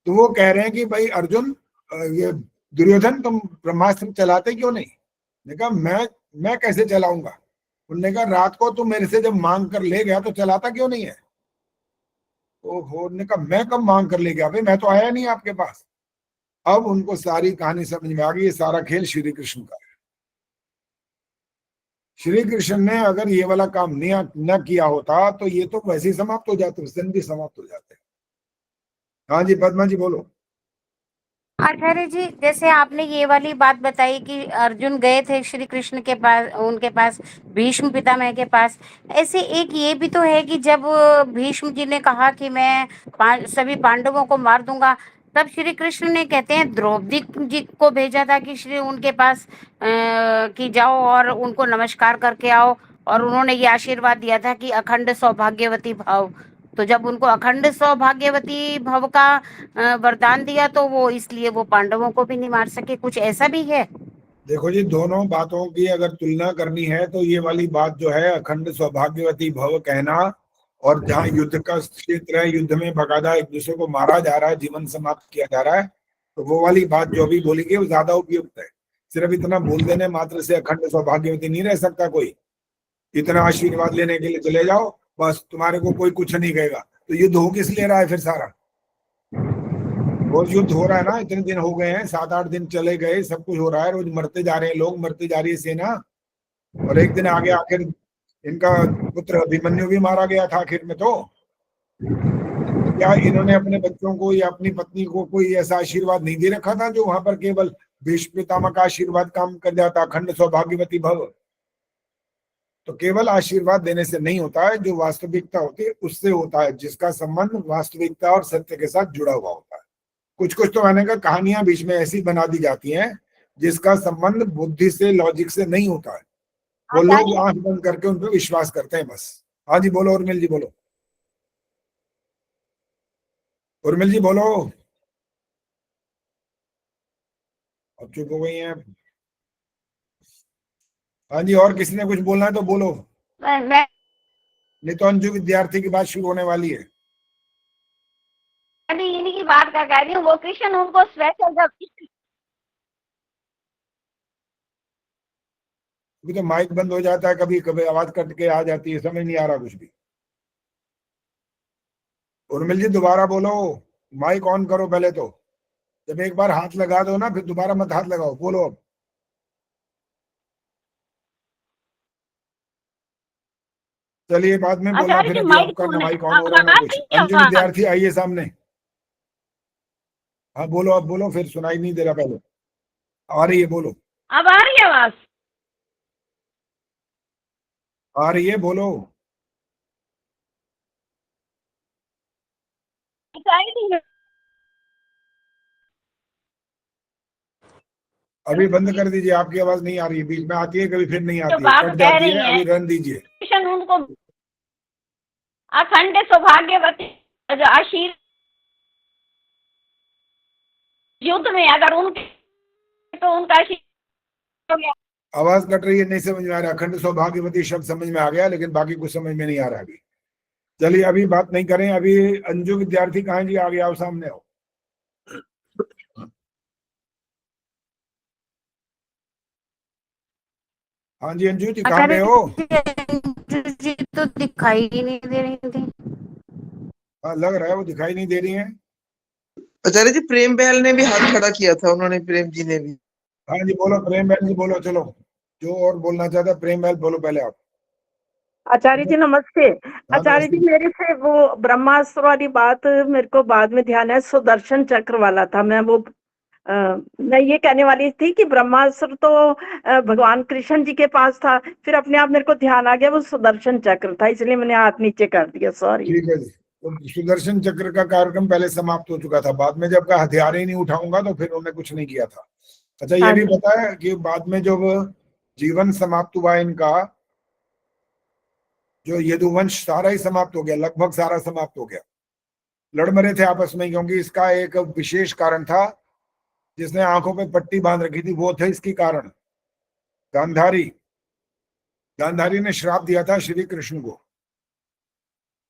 तो वो कह रहे हैं कि भाई अर्जुन, ये दुर्योधन तुम ब्रह्मास्त्र चलाते क्यों नहीं? ने कहा मैं कैसे चलाऊंगा। उन्होंने कहा रात को तुम मेरे से जब मांग कर ले गया तो चलाता क्यों नहीं है? ओहो, ने कहा मैं कब मांग कर ले गया भाई, मैं तो आया नहीं आपके पास। अब उनको सारी कहानी समझ में आ गई, ये सारा खेल श्री कृष्ण का है। श्री कृष्ण ने अगर ये वाला काम न किया होता तो ये तो वैसे ही समाप्त हो जाते, उस दिन भी समाप्त हो जाते। हाँ जी पद्मा जी बोलो। आचार्य जी, जैसे आपने ये वाली बात बताई कि अर्जुन गए थे श्री कृष्ण के पास, उनके पास, भीष्म पितामह के पास, ऐसे एक ये भी तो है कि जब भीष्म जी ने कहा कि मैं सभी पांडवों को मार दूंगा, तब श्री कृष्ण ने कहते हैं द्रौपदी जी को भेजा था कि श्री उनके पास कि जाओ और उनको नमस्कार करके आओ, और उन्होंने ये आशीर्वाद दिया था कि अखंड सौभाग्यवती भाव। तो जब उनको अखंड सौभाग्यवती भव का वरदान दिया तो वो इसलिए वो पांडवों को भी नहीं मार सके, कुछ ऐसा भी है? देखो जी, दोनों बातों की अगर तुलना करनी है तो ये वाली बात जो है अखंड सौभाग्यवती भव कहना, और जहाँ युद्ध का क्षेत्र है, युद्ध में बकायदा एक दूसरे को मारा जा रहा है, जीवन समाप्त किया जा रहा है, तो वो वाली बात जो भी बोली गई वो ज्यादा उपयुक्त है। सिर्फ इतना बोल देने मात्र से अखंड सौभाग्यवती नहीं रह सकता कोई। इतना आशीर्वाद लेने के लिए चले जाओ बस, तुम्हारे को कोई कुछ नहीं कहेगा, तो युद्ध हो किस ले रहा है फिर? सारा रोज युद्ध हो रहा है ना, इतने दिन हो गए हैं, 7-8 दिन चले गए, सब कुछ हो रहा है, रोज मरते जा रहे हैं लोग, मरती जा रही है सेना, और एक दिन आगे आखिर इनका पुत्र अभिमन्यु भी मारा गया था आखिर में। तो क्या इन्होंने अपने बच्चों को या अपनी पत्नी को कोई ऐसा आशीर्वाद नहीं दे रखा था जो वहां पर केवल भीष्म पितामह का आशीर्वाद काम कर जाता, अखंड सौभाग्यवती भव? तो केवल आशीर्वाद देने से नहीं होता है, जो वास्तविकता होती है उससे होता है, जिसका संबंध वास्तविकता और सत्य के साथ जुड़ा हुआ होता है। कुछ तो मैंने कहा कहानियां बीच में ऐसी बना दी जाती हैं जिसका संबंध बुद्धि से, लॉजिक से नहीं होता है, वो लोग आंख बंद करके उन पर विश्वास करते हैं बस। हाँ जी बोलो उर्मिल जी बोलो। उर्मिल जी बोलो, अब चुप हो गई हैं। हाँ जी, और किसी ने कुछ बोलना है तो बोलो, मैं नहीं तो अंजू विद्यार्थी की बात शुरू होने वाली है। भी इन्हीं की बात का कह रही हूँ, वो कृष्ण उनको स्पेशल जब अभी तो माइक बंद हो जाता है, कभी कभी आवाज कट के आ जाती है, समझ नहीं आ रहा कुछ भी। उर्मिल जी दोबारा बोलो, माइक ऑन करो पहले तो, जब एक बार हाथ लगा दो ना फिर दोबारा मत हाथ लगाओ, बोलो अब। चलिए बाद में बोलना, आचार्य फिर जी अभी माइक आपका ऑन है, माइक ऑन हो रहा है ना आवाज कुछ। नहीं अंजू आवाज विद्यार्थी आइए सामने। हाँ बोलो, अब बोलो, फिर सुनाई नहीं दे रहा पहले। आ रही है, बोलो। अब आ रही है आवाज? आ रही है, बोलो। अभी बंद कर दीजिए, आपकी आवाज नहीं आ रही है, बीच में आती है कभी फिर नहीं जो आती है, बात कट कह जाती रही है, है अभी रन दीजिए। कृष्ण उनको अखंड सौभाग्यवती जो आशीर्वाद युद्ध में अगर उनके तो उनका आशीर्वाद हो गया। आवाज कट रही है, नहीं समझ में आ रहा। अखंड सौभाग्यवती शब्द समझ में आ गया, लेकिन बाकी कुछ समझ में नहीं आ रहा अभी। चलिए अभी बात नहीं करें, अभी अंजू विद्यार्थी कहाँ जी, आ गया, आओ सामने आओ। हाँ जी अंजू जी, कहाँ पे हो? जी तो दिखाई ही नहीं दे रही थी। हाँ लग रहा है वो दिखाई नहीं दे रही है। आचार्य जी प्रेम बहल ने भी हाथ खड़ा किया था, उन्होंने, प्रेम जी ने भी। हाँ जी बोलो, प्रेम बहन जी बोलो, चलो जो और बोलना चाहता है, प्रेम बहन बोलो पहले आप। आचार्य जी नमस्ते। हाँ आचार्य जी नमस्ते। मेरे से वो ब्रह्मास्त्र वाली बात मेरे को बाद में ध्यान है, सुदर्शन चक्र वाला था। मैं ये कहने वाली थी कि ब्रह्मास्त्र तो भगवान कृष्ण जी के पास था, फिर अपने आप मेरे को ध्यान आ गया वो सुदर्शन चक्र था, इसलिए मैंने हाथ नीचे कर दिया, सॉरी। ठीक है जी, तो सुदर्शन चक्र का कार्यक्रम पहले समाप्त हो चुका था, बाद में जब का हथियार ही नहीं उठाऊंगा तो फिर उन्होंने कुछ नहीं किया था। अच्छा ये हाँ भी जी। पता है कि बाद में जब जीवन समाप्त हुआ इनका, जो यदुवंश सारा ही समाप्त हो गया, लगभग सारा समाप्त हो गया। लड़ मरे थे आपस में, क्योंकि इसका एक विशेष कारण था, जिसने आंखों पे पट्टी बांध रखी थी, वो थे इसके कारण। गांधारी, गांधारी ने श्राप दिया था श्री कृष्ण को,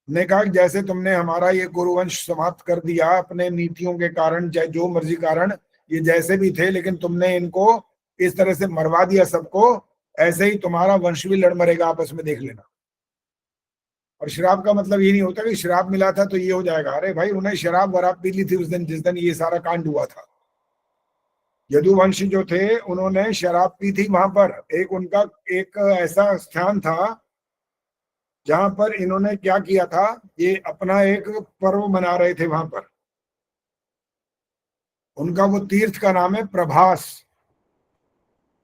ने कहा जैसे तुमने हमारा ये गुरुवंश समाप्त कर दिया अपने नीतियों के कारण, चाहे जो मर्जी कारण, ये जैसे भी थे, लेकिन तुमने इनको इस तरह से मरवा दिया सबको, ऐसे ही तुम्हारा वंश भी लड़ मरेगा आपस में, देख लेना। और शराब का मतलब ये नहीं होता कि शराब मिला था तो ये हो जाएगा। अरे भाई उन्हें शराब वराब पी ली थी उस दिन, जिस दिन ये सारा कांड हुआ था। यदुवंशी जो थे उन्होंने शराब पी थी वहां पर। एक उनका एक ऐसा स्थान था जहां पर इन्होंने क्या किया था, ये अपना एक पर्व मना रहे थे वहां पर। उनका वो तीर्थ का नाम है प्रभास।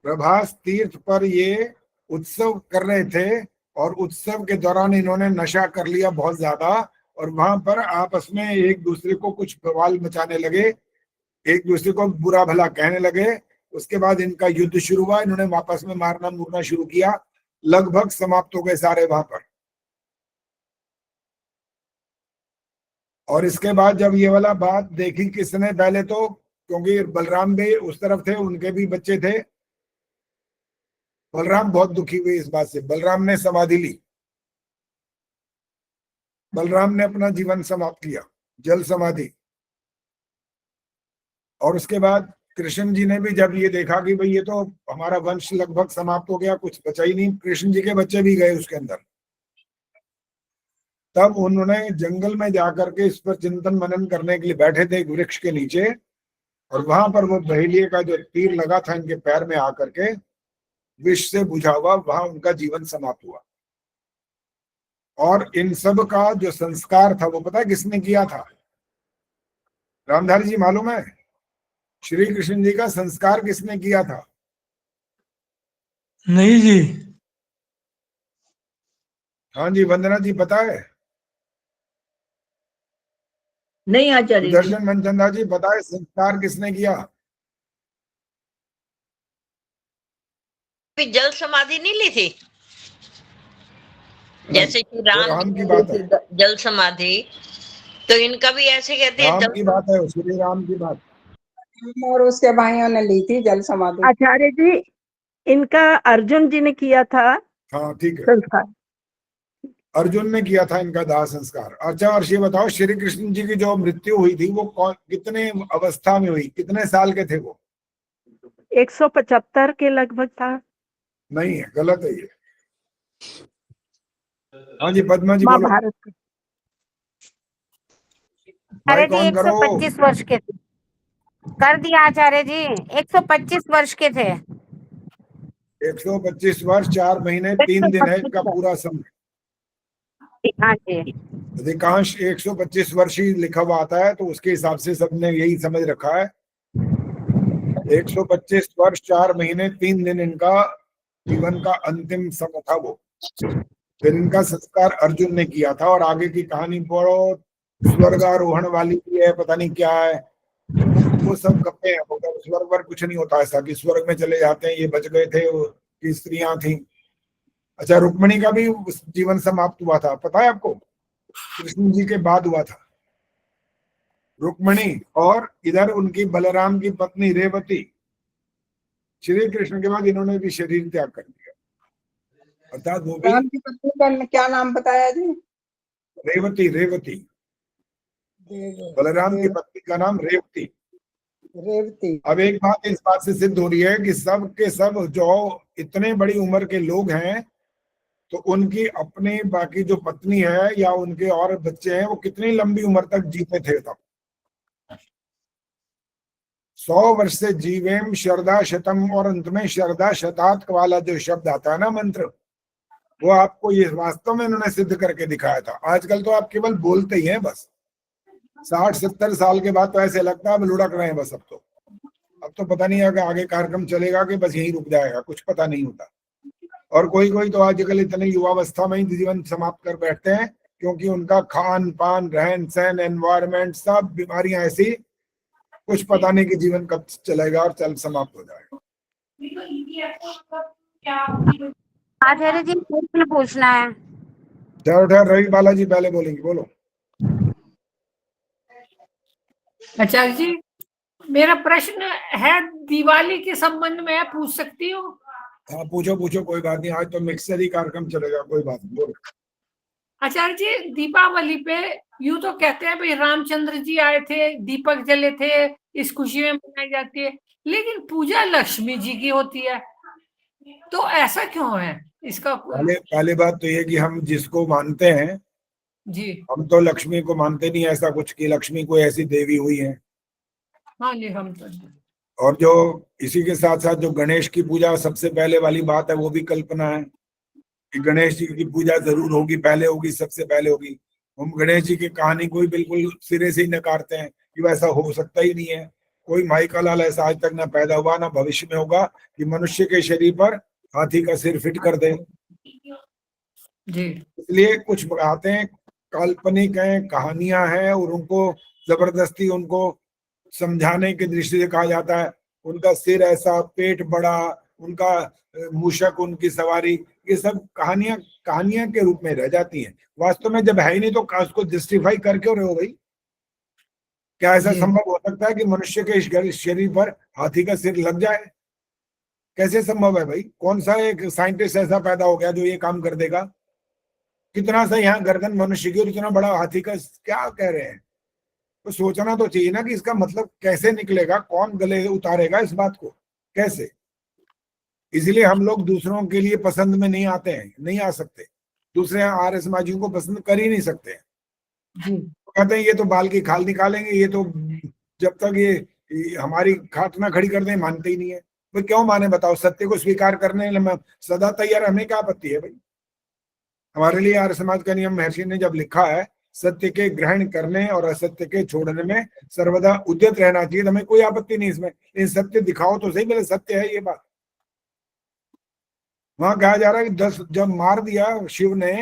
प्रभास तीर्थ पर ये उत्सव कर रहे थे, और उत्सव के दौरान इन्होंने नशा कर लिया बहुत ज्यादा, और वहां पर आपस में एक दूसरे को कुछ बवाल मचाने लगे, एक दूसरे को बुरा भला कहने लगे। उसके बाद इनका युद्ध शुरू हुआ, इन्होंने आपस में मारना मुरना शुरू किया, लगभग समाप्त हो गए सारे वहां पर। और इसके बाद जब ये वाला बात देखी किसने पहले, तो क्योंकि बलराम भी उस तरफ थे, उनके भी बच्चे थे, बलराम बहुत दुखी हुए इस बात से। बलराम ने समाधि ली, बलराम ने अपना जीवन समाप्त किया, जल समाधि। और उसके बाद कृष्ण जी ने भी जब ये देखा कि भाई ये तो हमारा वंश लगभग समाप्त हो गया, कुछ बचा ही नहीं, कृष्ण जी के बच्चे भी गए उसके अंदर, तब उन्होंने जंगल में जाकर के इस पर चिंतन मनन करने के लिए बैठे थे एक वृक्ष के नीचे, और वहां पर वो बहेलिए का जो तीर लगा था इनके पैर में आकर के, विष से बुझा हुआ, वहां उनका जीवन समाप्त हुआ। और इन सब का जो संस्कार था वो पता है किसने किया था? रामधारी जी मालूम है? श्री कृष्ण जी का संस्कार किसने किया था? नहीं जी। हाँ जी वंदना जी पता है? नहीं आचार्य जी। सुदर्शन मनचंदा जी पता है संस्कार किसने किया? जल समाधि नहीं ली थी, जैसे कि वो राम की बात है। जल समाधि, तो इनका भी ऐसे कहते हैं राम की बात है, श्री राम की बात। और उसके भाइयों ने ली थी जल समाधि। आचार्य जी, इनका अर्जुन जी ने किया था हाँ ठीक है, संस्कार। अर्जुन ने किया था इनका दाह संस्कार। अच्छा, और ये बताओ श्री कृष्ण जी की जो मृत्यु हुई थी वो कितने अवस्था में हुई, कितने साल के थे वो? 175 के लगभग था। नहीं है, गलत है ये। हाँ जी पद्मा जी बोलो। महाभारत के। आचार्य माइक जी ऑन करो। 125 वर्ष के थे। कर दिया आचार्य जी, 125 वर्ष के थे। 125 वर्ष 4 महीने 3 दिन है इसका पूरा समय। हाँ जी। अधिकांश 125 वर्ष ही लिखा हुआ आता है, तो उसके हिसाब से सबने यही समझ रखा है। 125 वर्ष 4 महीने 3 दिन इनका जीवन का अंतिम समय था वो। फिर इनका संस्कार अर्जुन ने किया था। और आगे की कहानी पढ़ो, स्वर्गारोहण वाली भी है, पता नहीं क्या है, वो सब गप्पे हैं। स्वर्ग पर कुछ नहीं होता ऐसा कि स्वर्ग में चले जाते हैं, ये बच गए थे, कि स्त्रियां थी। अच्छा, रुक्मिणी का भी जीवन समाप्त हुआ था, पता है आपको? कृष्ण जी के बाद हुआ था रुक्मिणी, और इधर उनकी बलराम की पत्नी रेवती, श्री कृष्ण के बाद इन्होंने भी शरीर त्याग कर दिया। अर्थात वो भी राम की पत्नी का क्या नाम बताया जी? रेवती। रेवती, बलराम की पत्नी का नाम रेवती। रेवती। अब एक बात इस बात से सिद्ध हो रही है कि सब के सब जो इतने बड़ी उम्र के लोग हैं, तो उनकी अपनी बाकी जो पत्नी है या उनके और बच्चे हैं, वो कितनी लंबी उम्र तक जीते थे तब। 100 वर्ष से जीवेम शरदा शतम, और अंत में शरदा शतात वाला जो शब्द आता है ना, मंत्र, वो आपको ये वास्तव में उन्होंने सिद्ध करके दिखाया था। आजकल तो आप केवल बोलते ही हैं बस। 60-70 साल के बाद तो ऐसे लगता है अब लुढ़क रहे हैं बस। अब तो पता नहीं है कि आगे कार्यक्रम चलेगा कि बस यहीं रुक जाएगा, कुछ पता नहीं होता। और कोई कोई तो आजकल इतने युवावस्था में ही जीवन समाप्त कर बैठते हैं, क्योंकि उनका खान पान, रहन सहन, एनवायरमेंट, सब बीमारियां ऐसी, कुछ पता नहीं कि जीवन कब चलेगा और चल समाप्त हो जाएगा। आचार्य जी प्रश्न पूछना है। ठहर रवि बालाजी पहले बोलेंगे, बोलो। आचार्य जी, मेरा प्रश्न है दिवाली के संबंध में, पूछ सकती हूँ? हाँ पूछो पूछो, कोई बात नहीं, आज तो मिक्सर ही कार्यक्रम चलेगा, कोई बात नहीं, बोलो। आचार्य जी, दीपावली पे यूं तो कहते हैं भाई रामचंद्र जी आए थे, दीपक जले थे, इस खुशी में मनाई जाती है, लेकिन पूजा लक्ष्मी जी की होती है, तो ऐसा क्यों है इसका? पहले बात तो ये कि हम जिसको मानते हैं जी, हम तो लक्ष्मी को मानते नहीं ऐसा कुछ कि लक्ष्मी कोई ऐसी देवी हुई है। हाँ जी, हम तो। और जो इसी के साथ साथ जो गणेश की पूजा सबसे पहले वाली बात है, वो भी कल्पना है कि गणेश जी की पूजा जरूर होगी, पहले होगी, सबसे पहले होगी। हम गणेश जी की कहानी को बिल्कुल सिरे से ही नकारते हैं कि वैसा हो सकता ही नहीं है। कोई माई का लाल ऐसा आज तक ना पैदा हुआ ना भविष्य में होगा कि मनुष्य के शरीर पर हाथी का सिर फिट कर दे जी। इसलिए कुछ बातें काल्पनिक हैं, कहानियां हैं, और उनको जबरदस्ती उनको समझाने की दृष्टि से कहा जाता है। उनका सिर ऐसा, पेट बड़ा, उनका मूषक, उनकी सवारी, ये सब कहानियां के रूप में रह जाती हैं। वास्तव में जब है ही नहीं तो उसको जस्टिफाई कर क्यों रहे हो भाई? क्या ऐसा संभव हो सकता है कि मनुष्य के शरीर पर हाथी का सिर लग जाए? कैसे संभव है भाई? कौन सा एक साइंटिस्ट ऐसा पैदा हो गया जो ये काम कर देगा? कितना सा यहाँ गर्दन मनुष्य की और इतना बड़ा हाथी का, क्या कह रहे हैं? तो सोचना तो चाहिए ना कि इसका मतलब कैसे निकलेगा, कौन गले उतारेगा इस बात को, कैसे? इसलिए हम लोग दूसरों के लिए पसंद में नहीं आते हैं, नहीं आ सकते, दूसरे आर्य समाजियों को पसंद कर ही नहीं सकते हैं। तो कहते हैं ये तो बाल की खाल निकालेंगे, ये तो जब तक ये हमारी खाट ना खड़ी कर दें मानते ही नहीं है। भाई क्यों माने बताओ? सत्य को स्वीकार करने में सदा तैयार, हमें क्या आपत्ति है भाई? हमारे लिए आर्य समाज का नियम महर्षि ने जब लिखा है, सत्य के ग्रहण करने और असत्य के छोड़ने में सर्वदा उद्यत रहना चाहिए, हमें कोई आपत्ति नहीं इसमें। इन सत्य दिखाओ तो सही, बोले सत्य है ये बात। वहां कहा जा रहा है कि जब मार दिया शिव ने,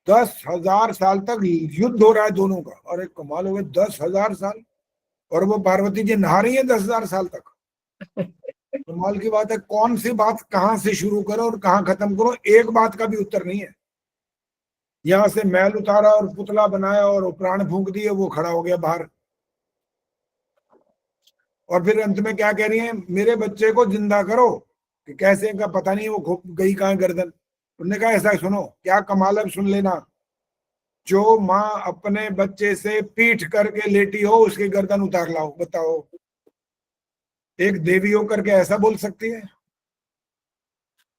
10,000 साल तक युद्ध हो रहा है दोनों का। और एक कमाल हो गया, 10,000 साल, और वो पार्वती जी नहा रही है 10,000 साल तक। कमाल की बात है। कौन सी बात कहां से शुरू करो और कहां खत्म करो, एक बात का भी उत्तर नहीं है। यहाँ से मैल उतारा और पुतला बनाया और प्राण फूंक दिए, वो खड़ा हो गया बाहर। और फिर अंत में क्या कह रही है, मेरे बच्चे को जिंदा करो, कि कैसे का पता नहीं, वो गई कहाँ गर्दन। उन्होंने कहा ऐसा सुनो, क्या कमाल है, सुन लेना, जो माँ अपने बच्चे से पीठ करके लेटी हो उसकी गर्दन उतार लाओ। बताओ, एक देवी होकर के ऐसा बोल सकती है?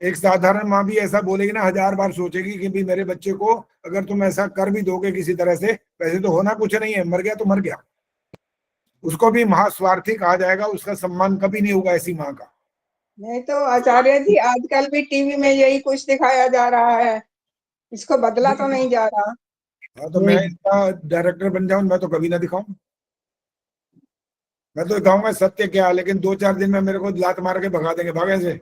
एक साधारण माँ भी ऐसा बोलेगी ना, 1000 बार सोचेगी कि भी मेरे बच्चे को अगर तुम ऐसा कर भी दोगे किसी तरह से, वैसे तो होना कुछ नहीं है, मर गया तो मर गया, उसको भी महास्वार्थी कहा जाएगा, उसका सम्मान कभी नहीं होगा ऐसी माँ का। नहीं तो आचार्य जी, आजकल भी टीवी में यही कुछ दिखाया जा रहा है, इसको बदला तो नहीं जा रहा। हाँ, तो मैं इसका डायरेक्टर बन जाऊं, मैं तो कभी ना दिखाऊं। मैं तो दिखाऊंगा सत्य क्या, लेकिन 2-4 दिन में मेरे को लात मार के भगा देंगे, भागे से।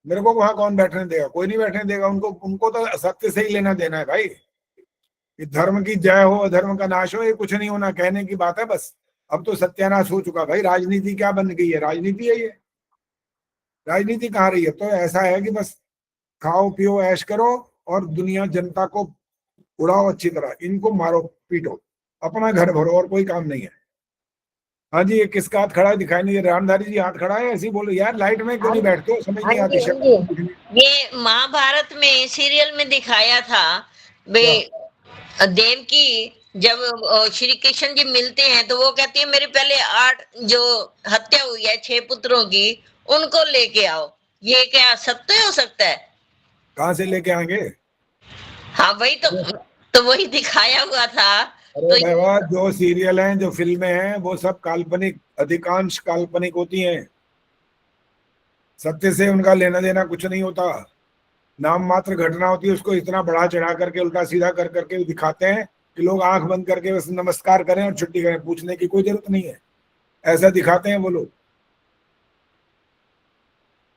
मेरे को वहां कौन बैठने देगा? कोई नहीं बैठने देगा। उनको तो सत्य से ही लेना देना है भाई। कि धर्म की जय हो, अधर्म का नाश हो, ये कुछ नहीं होना, कहने की बात है बस। अब तो सत्यानाश हो चुका भाई। राजनीति क्या बन गई है? राजनीति है ये? राजनीति कहाँ रही है? तो ऐसा है कि बस खाओ पियो ऐश करो और दुनिया जनता को उड़ाओ अच्छी तरह, इनको मारो पीटो, अपना घर भरो, और कोई काम नहीं है। हाँ जी, ये किसका हाथ खड़ा है दिखाई नहीं दे रहा। रामधारी जी हाथ खड़ा है, ऐसे ही बोलो यार, लाइट में क्यों नहीं बैठते हो, समझ नहीं आती शक्ल। ये महाभारत में सीरियल में दिखाया था देवकी, जब श्री कृष्ण जी मिलते हैं तो वो कहती है मेरे पहले 8 जो हत्या हुई है 6 पुत्रों की, उनको लेके आओ। ये क्या सत्य हो सकता है? कहाँ से लेके आएंगे? हाँ वही तो वही दिखाया हुआ था। अरे बाबा, जो सीरियल हैं, जो फिल्में हैं, वो सब काल्पनिक, अधिकांश काल्पनिक होती हैं। सत्य से उनका लेना देना कुछ नहीं होता। नाम मात्र घटना होती है, उसको इतना बढ़ा चढ़ा करके उल्टा सीधा कर करके दिखाते हैं कि लोग आंख बंद करके बस नमस्कार करें और छुट्टी करें, पूछने की कोई जरूरत नहीं है। ऐसा दिखाते हैं वो लोग।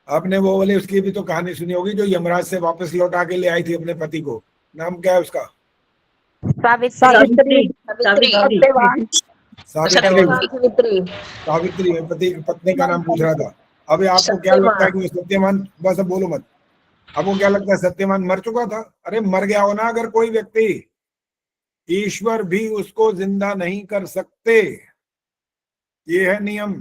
आपने वो वाली उसकी भी तो कहानी सुनी होगी, जो यमराज से वापस लौटा के ले आई थी अपने पति को। नाम क्या है उसका? सावित्री। सावित्री पत्नी का नाम पूछ रहा था। अब आपको क्या लगता है कि वो सत्यवान, बस अब बोलो मत, आपको क्या लगता है सत्यवान मर चुका था? अरे मर गया हो ना अगर कोई व्यक्ति, ईश्वर भी उसको जिंदा नहीं कर सकते, ये है नियम।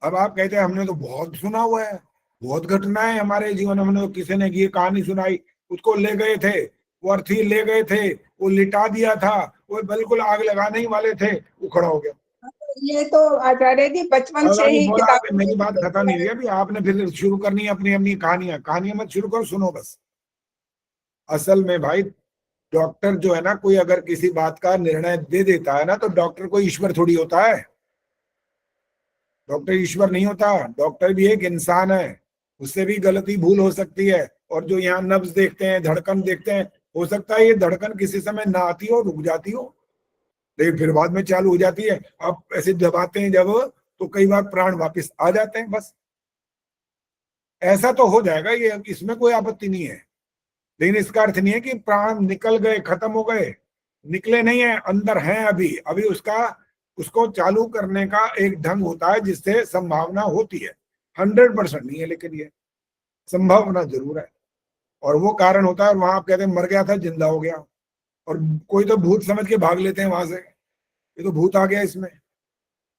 अब आप कहते हैं हमने तो बहुत सुना हुआ है, बहुत घटनाएं हमारे जीवन में, हमने किसी ने ये कहानी सुनाई, उसको ले गए थे, वो अर्थी ले गए थे, वो लिटा दिया था, वो बिल्कुल आग लगाने ही वाले थे, वो खड़ा हो गया। ये तो आचार्य जी बचपन से ही किताब। मेरी बात खत्म नहीं हुई अभी, आपने फिर शुरू करनी है अपनी अपनी कहानियां मत शुरू करो, सुनो बस। असल में भाई, डॉक्टर जो है ना, कोई अगर किसी बात का निर्णय दे देता है ना, तो डॉक्टर कोई ईश्वर थोड़ी होता है। डॉक्टर ईश्वर नहीं होता, डॉक्टर भी एक इंसान है, उससे भी गलती भूल हो सकती है। और जो यहाँ नब्ज देखते हैं, धड़कन देखते हैं, हो सकता है ये धड़कन किसी समय ना आती हो, रुक जाती हो, लेकिन फिर बाद में चालू हो जाती है। आप ऐसे दबाते हैं जब, तो कई बार प्राण वापस आ जाते हैं। बस ऐसा तो हो जाएगा, ये इसमें कोई आपत्ति नहीं है, लेकिन इसका अर्थ नहीं है कि प्राण निकल गए, खत्म हो गए। निकले नहीं है, अंदर हैं अभी उसको चालू करने का एक ढंग होता है जिससे संभावना होती है। 100% नहीं है, लेकिन ये संभावना जरूर है, और वो कारण होता है। और वहां आप कहते हैं मर गया था, जिंदा हो गया, और कोई तो भूत समझ के भाग लेते हैं वहां से, ये तो भूत आ गया इसमें।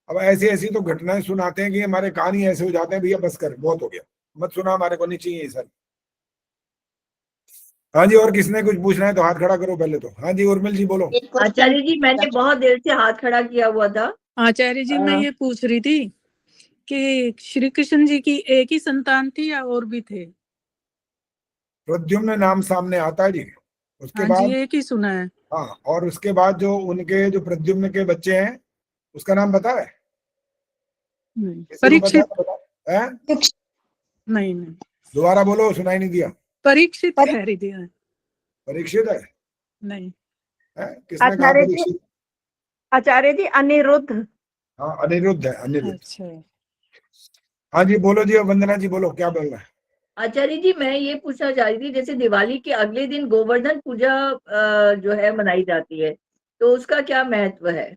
अब ऐसी ऐसी तो घटनाएं सुनाते हैं कि हमारे कहानी ऐसे हो जाते हैं, भैया बस कर, बहुत हो गया, मत सुना, हमारे को नहीं चाहिए सर। हाँ जी, और किसने कुछ पूछना है तो हाथ खड़ा करो पहले तो। हाँ जी, उर्मिल जी बोलो। आचार्य जी, मैंने बहुत देर से हाथ खड़ा किया हुआ था। आचार्य जी, मैं ये पूछ रही थी कि श्री कृष्ण जी की एक ही संतान थी या और भी थे? प्रद्युम्न नाम सामने आता है जी, उसके बाद एक ही सुना है। हाँ, और उसके बाद जो उनके जो प्रद्युम्न के बच्चे हैं, उसका नाम पता है? परीक्षित। नहीं, दोबारा बोलो, सुनाई नहीं दिया। परीक्षित कह रही थी। परीक्षित है? नहीं। किसने कहा परीक्षित? आचार्य जी अनिरुद्ध। हाँ, अनिरुद्ध है, अनिरुद्ध। अच्छा। हाँ जी बोलो जी, वंदना जी बोलो, क्या बोल रहा है? आचार्य जी, मैं ये पूछना चाह रही थी, जैसे दिवाली के अगले दिन गोवर्धन पूजा जो है मनाई जाती है, तो उसका क्या महत्व है?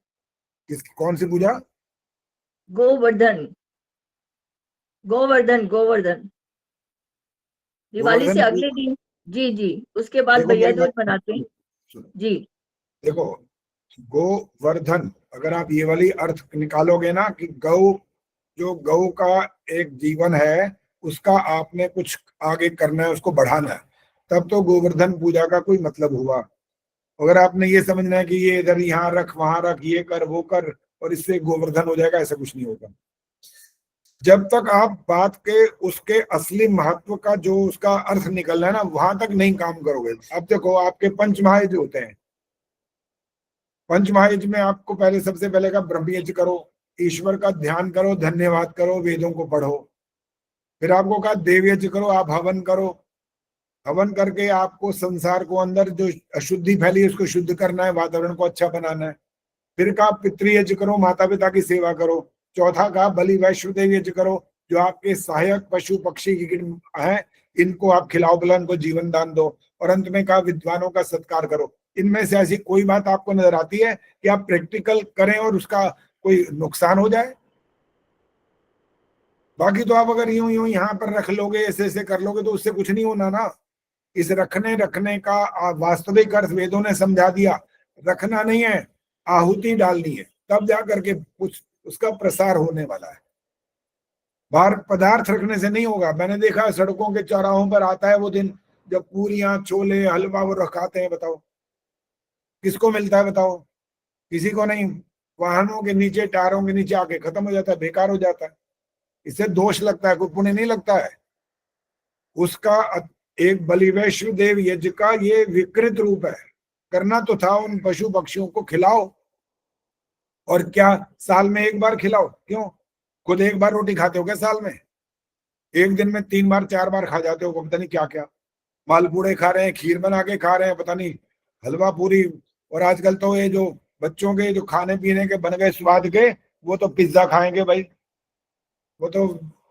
कौन सी पूजा? गोवर्धन गोवर्धन गोवर्धन दिवाली से अगले दिन। जी जी, उसके बाद देखो भैया मेरी दूज बात मनाते हैं। सुनो, जी देखो गोवर्धन, अगर आप ये वाली अर्थ निकालोगे ना कि गौ, जो गौ का एक जीवन है, उसका आपने कुछ आगे करना है, उसको बढ़ाना है, तब तो गोवर्धन पूजा का कोई मतलब हुआ। अगर आपने ये समझना है कि ये इधर यहाँ रख वहां रख, ये कर वो कर और इससे गोवर्धन हो जाएगा, ऐसा कुछ नहीं होगा। जब तक आप बात के उसके असली महत्व का जो उसका अर्थ निकलना है ना, वहां तक नहीं काम करोगे। अब देखो आपके पंच महायज्ञ होते हैं, पंच महायज्ञ में आपको पहले सबसे पहले का ब्रह्म यज्ञ करो, ईश्वर का ध्यान करो, धन्यवाद करो, वेदों को पढ़ो। फिर आपको कहा देव यज्ञ करो, आप हवन करो, हवन करके आपको संसार को अंदर जो अशुद्धि फैली है उसको शुद्ध करना है, वातावरण को अच्छा बनाना है। फिर कहा पितृयज्ञ करो, माता पिता की सेवा करो। चौथा कहा बलि वैष्णोदेव यज्ञ करो, जो आपके सहायक पशु पक्षी हैं इनको आप खिलाओ पिलाओ, इनको जीवन दान दो। और अंत में कहा विद्वानों का सत्कार करो। इनमें से ऐसी कोई बात आपको नजर आती है कि आप प्रैक्टिकल करें और उसका कोई नुकसान हो जाए? बाकी तो आप अगर यूं यूं यहाँ पर रख लोगे, ऐसे ऐसे कर लोगे, तो उससे कुछ नहीं होना ना। इस रखने का वास्तविक अर्थ वेदों ने समझा दिया। रखना नहीं है, आहुति डालनी है, तब जा करके कुछ उसका प्रसार होने वाला है। बाहर पदार्थ रखने से नहीं होगा। मैंने देखा है सड़कों के चौराहों पर आता है वो दिन जब पूरियां छोले हलवा वो रखाते हैं। बताओ किसको मिलता है? बताओ किसी को नहीं। वाहनों के नीचे, टायरों के नीचे आके खत्म हो जाता है, बेकार हो जाता है। इससे दोष लगता है, कोई पुण्य नहीं लगता है। उसका एक बलि वैष्णोदेव यज्ञ का ये विकृत रूप है। करना तो था उन पशु पक्षियों को खिलाओ, और क्या साल में एक बार खिलाओ? क्यों? खुद एक बार रोटी खाते हो क्या साल में? एक दिन में 3 बार 4 बार खा जाते हो, पता नहीं क्या क्या मालपूड़े खा रहे हैं, खीर बना के खा रहे हैं, पता नहीं हलवा पूरी। और आजकल तो ये जो बच्चों के जो खाने पीने के बन गए स्वाद के, वो तो पिज्जा खाएंगे भाई, वो तो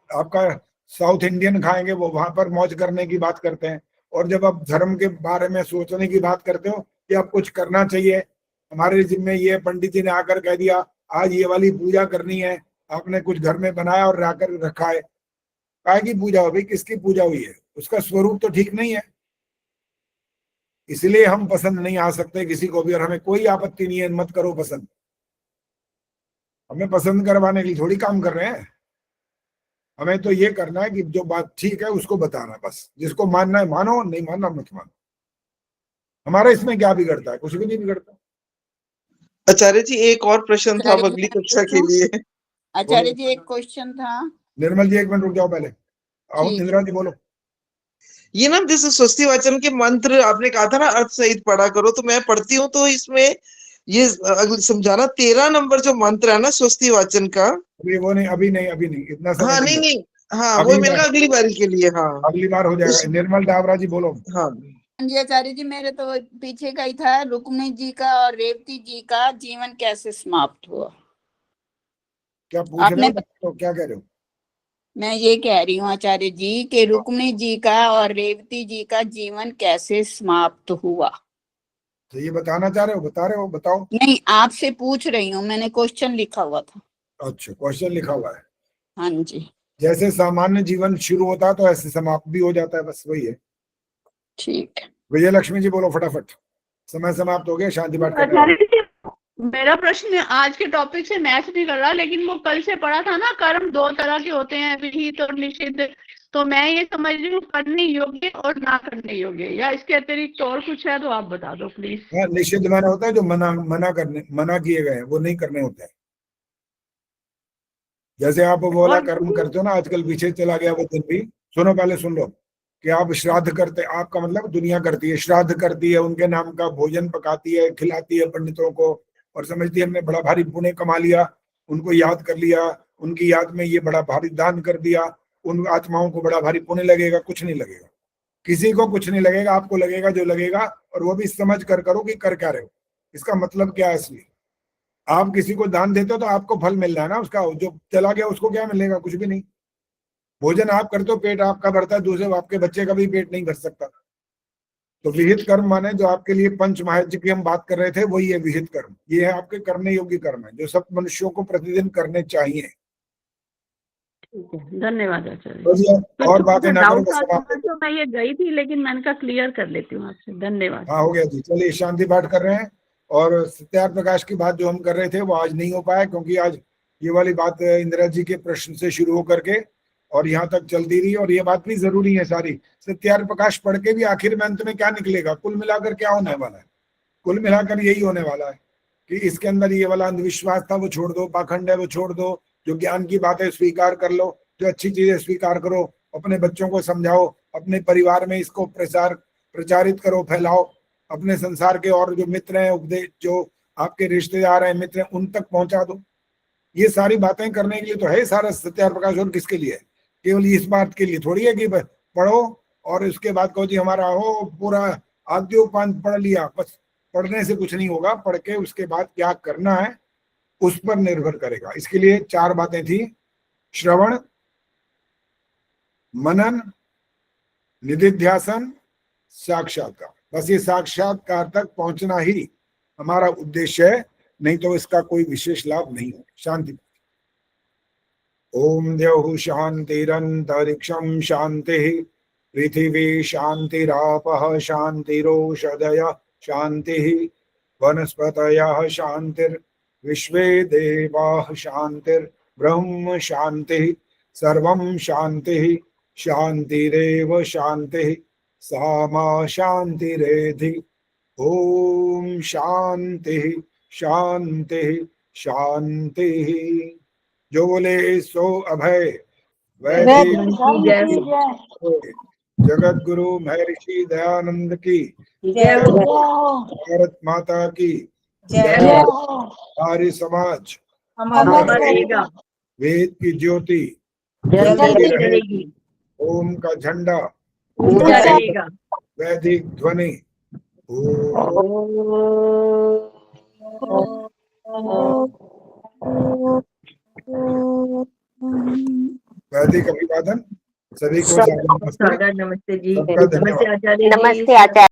आपका साउथ इंडियन खाएंगे, वो वहां पर मौज करने की बात करते हैं। और जब आप धर्म के बारे में सोचने की बात करते हो कि आप कुछ करना चाहिए, हमारे जिम्मे ये पंडित जी ने आकर कह दिया आज ये वाली पूजा करनी है, आपने कुछ घर में बनाया और आकर रखा है, काय की पूजा हो भाई? किसकी पूजा हुई है? उसका स्वरूप तो ठीक नहीं है। इसलिए हम पसंद नहीं आ सकते किसी को भी, और हमें कोई आपत्ति नहीं है, मत करो पसंद। हमें पसंद करवाने के लिए थोड़ी काम कर रहे हैं। हमें तो ये करना है कि जो बात ठीक है उसको बताना, बस। जिसको मानना है मानो, नहीं मानना मत मानो। हमारा इसमें क्या बिगड़ता है? कुछ भी नहीं बिगड़ता। आचार्य जी एक और प्रश्न था आचार्य जी अगली मैं कक्षा के पूछूं? लिए। आचार्य जी एक क्वेश्चन था। निर्मल जी 1 मिनट रुक जाओ पहले। आओ ठीक इंदिरा जी बोलो। ये ना जैसे स्वस्ति वाचन के मंत्र आपने कहा था ना अर्थ सहित पढ़ा करो, तो मैं पढ़ती हूँ तो इसमें ये समझाना 13 नंबर जो मंत्र है ना स्वस्ति वाचन का। अभी वो नहीं, अभी नहीं इतना समय हाँ नहीं नहीं है। नहीं, हाँ वो अगली मैंने बार, कहा अगली बारी के लिए। हाँ अगली बार हो जाएगा। निर्मल डावरा जी बोलो। हाँ जी आचार्य जी, मेरे तो पीछे का ही था, रुक्मिणी जी का और रेवती जी का जीवन कैसे समाप्त हुआ? क्या पूछ रहे आपने हो? तो क्या कह रहे हो? मैं ये कह रही हूँ आचार्य जी कि रुक्मिणी जी का और रेवती जी का जीवन कैसे समाप्त हुआ? तो ये बताना चाह रहे हो? बता रहे हो? बताओ। नहीं, आपसे पूछ रही हूँ, मैंने क्वेश्चन लिखा हुआ था। अच्छा, क्वेश्चन लिखा हुआ है। हाँ जी जैसे सामान्य जीवन शुरू होता है तो ऐसे समाप्त भी हो जाता है, बस वही है। ठीक है। विजय लक्ष्मी जी बोलो फटाफट, समय समाप्त हो गया, शांति पाठ करने आचार्य वाले। जी, मेरा प्रश्न आज के टॉपिक से मैच नहीं कर रहा, लेकिन वो कल से पढ़ा था ना, कर्म 2 तरह के होते हैं, विहित और निषिद्ध। तो मैं ये समझ रही हूँ करने योग्य और ना करने योग्य, या इसके अतिरिक्त और कुछ है तो आप बता दो प्लीज। हाँ, निषिद्ध माना होता है जो मना किए गए हैं, वो नहीं करने होते हैं। जैसे आप वो वाला कर्म करते हो ना, आजकल पीछे चला गया वो दिन भी। सुनो, पहले सुन लो कि आप श्राद्ध करते, आपका मतलब दुनिया करती है, श्राद्ध करती है, उनके नाम का भोजन पकाती है, खिलाती है पंडितों को, और समझती है हमने बड़ा भारी पुण्य कमा लिया, उनको याद कर लिया, उनकी याद में ये बड़ा भारी दान कर दिया, उन आत्माओं को बड़ा भारी पुण्य लगेगा। कुछ नहीं लगेगा, किसी को कुछ नहीं लगेगा। आपको लगेगा जो लगेगा, और वो भी समझ कर करो कि कर क्या रहे हो, इसका मतलब क्या है। इसलिए आप किसी को दान देते हो तो आपको फल मिल रहा है ना उसका, जो चला गया उसको क्या मिलेगा? कुछ भी नहीं। भोजन आप करते हो, पेट आपका भरता है, दूसरे आपके बच्चे का भी पेट नहीं भर सकता। तो विहित कर्म माने जो आपके लिए पंच महायज्ञ की हम बात कर रहे थे, वही है विहित कर्म। ये है आपके करने योग्य कर्म है, जो सब मनुष्यों को प्रतिदिन करने चाहिए। ठीक है, धन्यवाद आचार्य तो जी। जी, तो और थोड़ा बातें सा ना करो, डाउट मैं था समाप्त तो मैं ये गई थी, लेकिन मैंने कहा क्लियर कर लेती हूँ आपसे। धन्यवाद। हाँ हो गया जी। चलिए शांति पाठ कर रहे हैं। और सत्यार्थ प्रकाश की बात जो हम कर रहे थे वो आज नहीं हो पाया, क्योंकि आज ये वाली बात इंदिरा जी के प्रश्न से शुरू होकर के और यहाँ तक चलती रही, और ये बात भी जरूरी है सारी। सत्यार्थ प्रकाश पढ़ के भी आखिर में अंत में क्या निकलेगा, कुल मिलाकर क्या होने वाला है? कुल मिलाकर यही होने वाला है कि इसके अंदर ये वाला अंधविश्वास था वो छोड़ दो, पाखंड है वो छोड़ दो, जो ज्ञान की बातें स्वीकार कर लो, जो अच्छी चीजें स्वीकार करो, अपने बच्चों को समझाओ, अपने परिवार में इसको प्रचारित करो, फैलाओ, अपने संसार के और जो मित्र हैं, उपदेश जो आपके रिश्तेदार हैं, मित्र हैं, उन तक पहुंचा दो। ये सारी बातें करने के लिए तो है सारा सत्यार्थ प्रकाश। और किसके लिए? केवल इस बात के लिए थोड़ी है कि पढ़ो और उसके बाद कहो जी हमारा हो पूरा आद्योपांत पढ़ लिया, बस। पढ़ने से कुछ नहीं होगा, पढ़ के उसके बाद क्या करना है उस पर निर्भर करेगा। इसके लिए 4 बातें थी: श्रवण, मनन, निधिध्यासन, साक्षात्कार। बस ये साक्षात्कार तक पहुंचना ही हमारा उद्देश्य है, नहीं तो इसका कोई विशेष लाभ नहीं है। शांति। ओम द्यौः शान्तिरन्तरिक्षं शान्तिः, पृथिवी शान्तिरापः शान्तिरोषधयः शान्तिः, वनस्पतयः शान्तिर्विश्वे देवाः शान्तिर्ब्रह्म शान्तिः, सर्वं शान्तिः शान्तिरेव शान्तिः, सा मा शान्तिरेधि। ओम शान्तिः शान्तिः शान्तिः। जो बोले सो अभय वैदिक जगत गुरु महर्षि दयानंद की जय हो। भारत माता की जय हो। आर्य समाज अमर रहेगा। वेद की ज्योति जलती रहेगी। ओम का झंडा ऊंचा रहेगा। वैदिक ध्वनि वैदिक अभिवादन। सभी को सादर नमस्ते। सादर नमस्ते जी। सबका धन्यवाद। नमस्ते आचार्य जी। नमस्ते आचार्य।